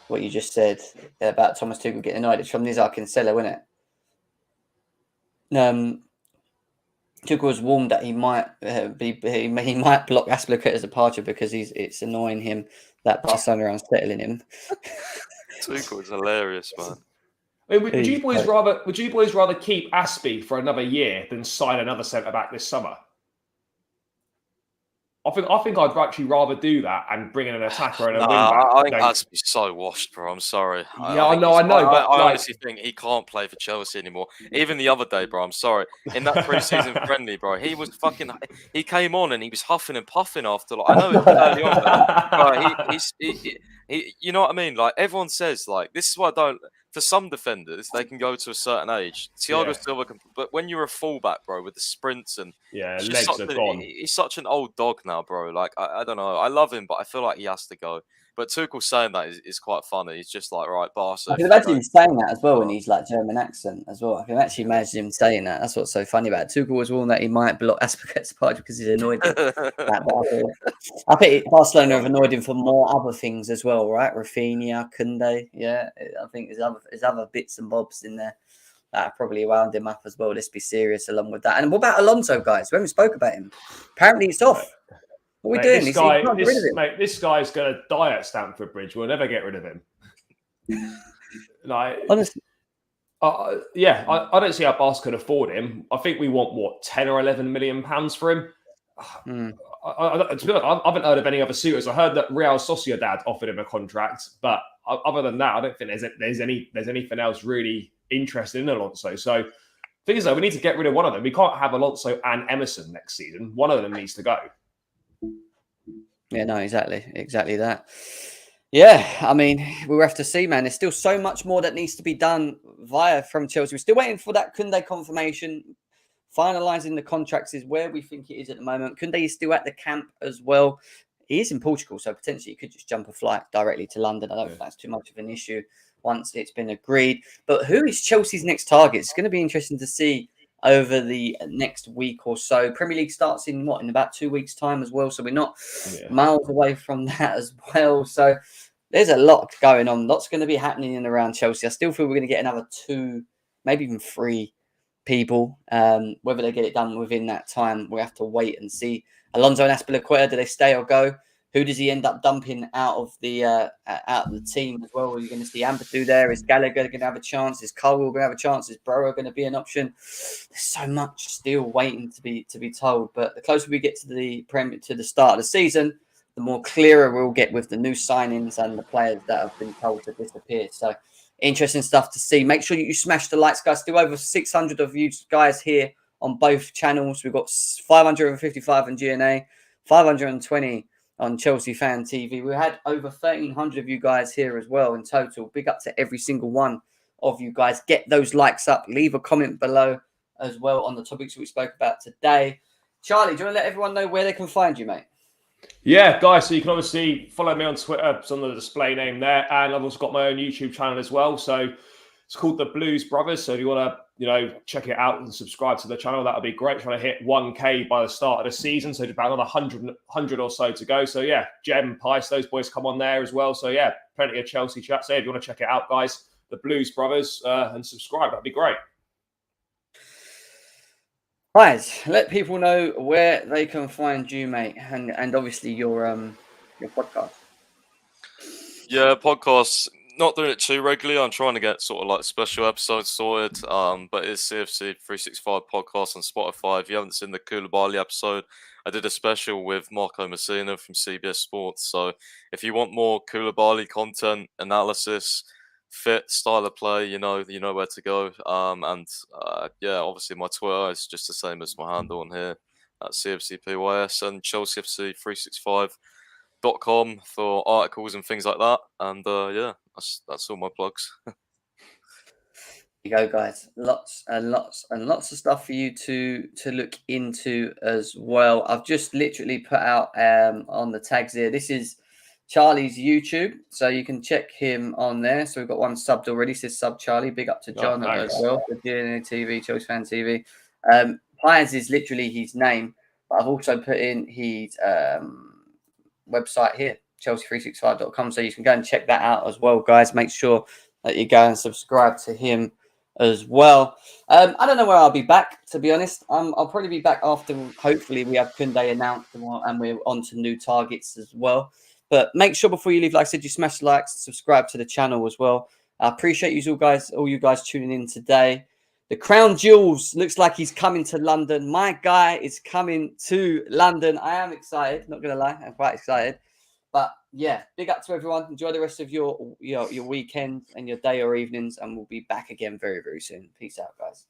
Speaker 1: what you just said about Thomas Tuchel getting annoyed. It's from Nizar Kinsella, wasn't it? Tuchel was warned that he might he might block Azpilicueta's departure because it's annoying him that Barcelona are unsettling him.
Speaker 2: Tuchel is hilarious, man.
Speaker 3: I mean, would you boys rather keep Aspie for another year than sign another centre back this summer? I think I'd actually rather do that and bring in an attacker and a wing back.
Speaker 2: I think Aspie's so washed, bro. I'm sorry.
Speaker 3: Yeah, I know, but
Speaker 2: I honestly think he can't play for Chelsea anymore. Even the other day, bro. I'm sorry. In that pre-season friendly, bro, he was fucking. He came on and he was huffing and puffing after. Like, I know it's early on, but he, you know what I mean? Like everyone says, like this is what I don't. For some defenders, they can go to a certain age. Thiago Silva can, but when you're a fullback, bro, with the sprints and
Speaker 3: legs are gone.
Speaker 2: He's such an old dog now, bro. Like I don't know. I love him, but I feel like he has to go. But Tuchel saying that is quite funny. He's just like, right, Barca.
Speaker 1: I can imagine him saying that as well when he's like German accent as well. I can actually imagine him saying that. That's what's so funny about it. Tuchel was warned that he might block Azpilicueta's departure because he's annoyed with that. I think Barcelona have annoyed him for more other things as well, right? Rafinha, Kounde, yeah. I think there's other bits and bobs in there that probably wound him up as well. Let's be serious along with that. And what about Alonso, guys? We haven't spoke about him. Apparently he's off. What are we doing?
Speaker 3: This guy's going to die at Stamford Bridge. We'll never get rid of him. Like, honestly, I don't see how Barca can afford him. I think we want 10 or 11 million pounds for him. To be honest, I haven't heard of any other suitors. I heard that Real Sociedad offered him a contract, but other than that, I don't think there's anything else really interested in Alonso. So, the thing is, though, we need to get rid of one of them. We can't have Alonso and Emerson next season. One of them needs to go.
Speaker 1: Yeah, no, exactly that. Yeah, I mean, we'll have to see, man. There's still so much more that needs to be done from Chelsea. We're still waiting for that Kounde confirmation. Finalising the contracts is where we think it is at the moment. Kounde is still at the camp as well. He is in Portugal, so potentially he could just jump a flight directly to London. I don't think that's too much of an issue once it's been agreed. But who is Chelsea's next target? It's going to be interesting to see over the next week or so. Premier League starts in about 2 weeks' time as well. So we're not miles away from that as well. So there's a lot going on. Lots going to be happening in and around Chelsea. I still feel we're going to get another 2, maybe even 3 people. Whether they get it done within that time, we have to wait and see. Alonso and Azpilicueta, do they stay or go? Who does he end up dumping out of the team as well? Are you going to see Ampadu there? Is Gallagher going to have a chance? Is Colwell going to have a chance? Is Brower going to be an option? There's so much still waiting to be told. But the closer we get to the start of the season, the more clearer we'll get with the new signings and the players that have been told to disappear. So interesting stuff to see. Make sure you smash the likes, guys. Still over 600 of you guys here on both channels. We've got 555 on GNA, 520 on Chelsea Fan TV. We had over 1,300 of you guys here as well in total. Big up to every single one of you guys. Get those likes up. Leave a comment below as well on the topics we spoke about today. Charlie, do you want to let everyone know where they can find you, mate?
Speaker 3: Yeah, guys, so you can obviously follow me on Twitter. It's on the display name there. And I've also got my own YouTube channel as well. So it's called The Blues Brothers. So if you want to, check it out and subscribe to the channel, that'll be great. Trying to hit 1K by the start of the season. So about another 100 or so to go. So yeah, Jem, Pice, those boys come on there as well. So yeah, plenty of Chelsea chat. So if you want to check it out, guys, The Blues Brothers, and subscribe, that'd be great.
Speaker 1: Guys, let people know where they can find you, mate, and obviously your podcast.
Speaker 2: Yeah, podcasts. Not doing it too regularly. I'm trying to get sort of like special episodes sorted. But it's CFC 365 podcast on Spotify. If you haven't seen the Koulibaly episode, I did a special with Marco Messina from CBS Sports. So if you want more Koulibaly content, analysis, fit, style of play, you know where to go. Yeah, obviously my Twitter is just the same as my handle on here at CFCPYS, and Chelsea FC 365 .com for articles and things like that. And yeah, that's all my plugs.
Speaker 1: You go, guys. Lots and lots and lots of stuff for you to look into as well. I've just literally put out on the tags here. This is Charlie's YouTube, so you can check him on there. So we've got one subbed already. Says sub Charlie. Big up to John as well for DNA TV, Chelsea Fan TV. Pliers is literally his name, but I've also put in his website here, chelsea365.com, so you can go and check that out as well, guys. Make sure that you go and subscribe to him as well. I don't know where I'll be back, to be honest. I'll probably be back after, hopefully, we have Kounde announced and we're on to new targets as well. But make sure before you leave, like I said, you smash the likes, subscribe to the channel as well. I appreciate all you guys tuning in today. The Crown Jewels looks like he's coming to London. My guy is coming to London. I am excited, not going to lie. I'm quite excited. But yeah, big up to everyone. Enjoy the rest of your weekend and your day or evenings. And we'll be back again very, very soon. Peace out, guys.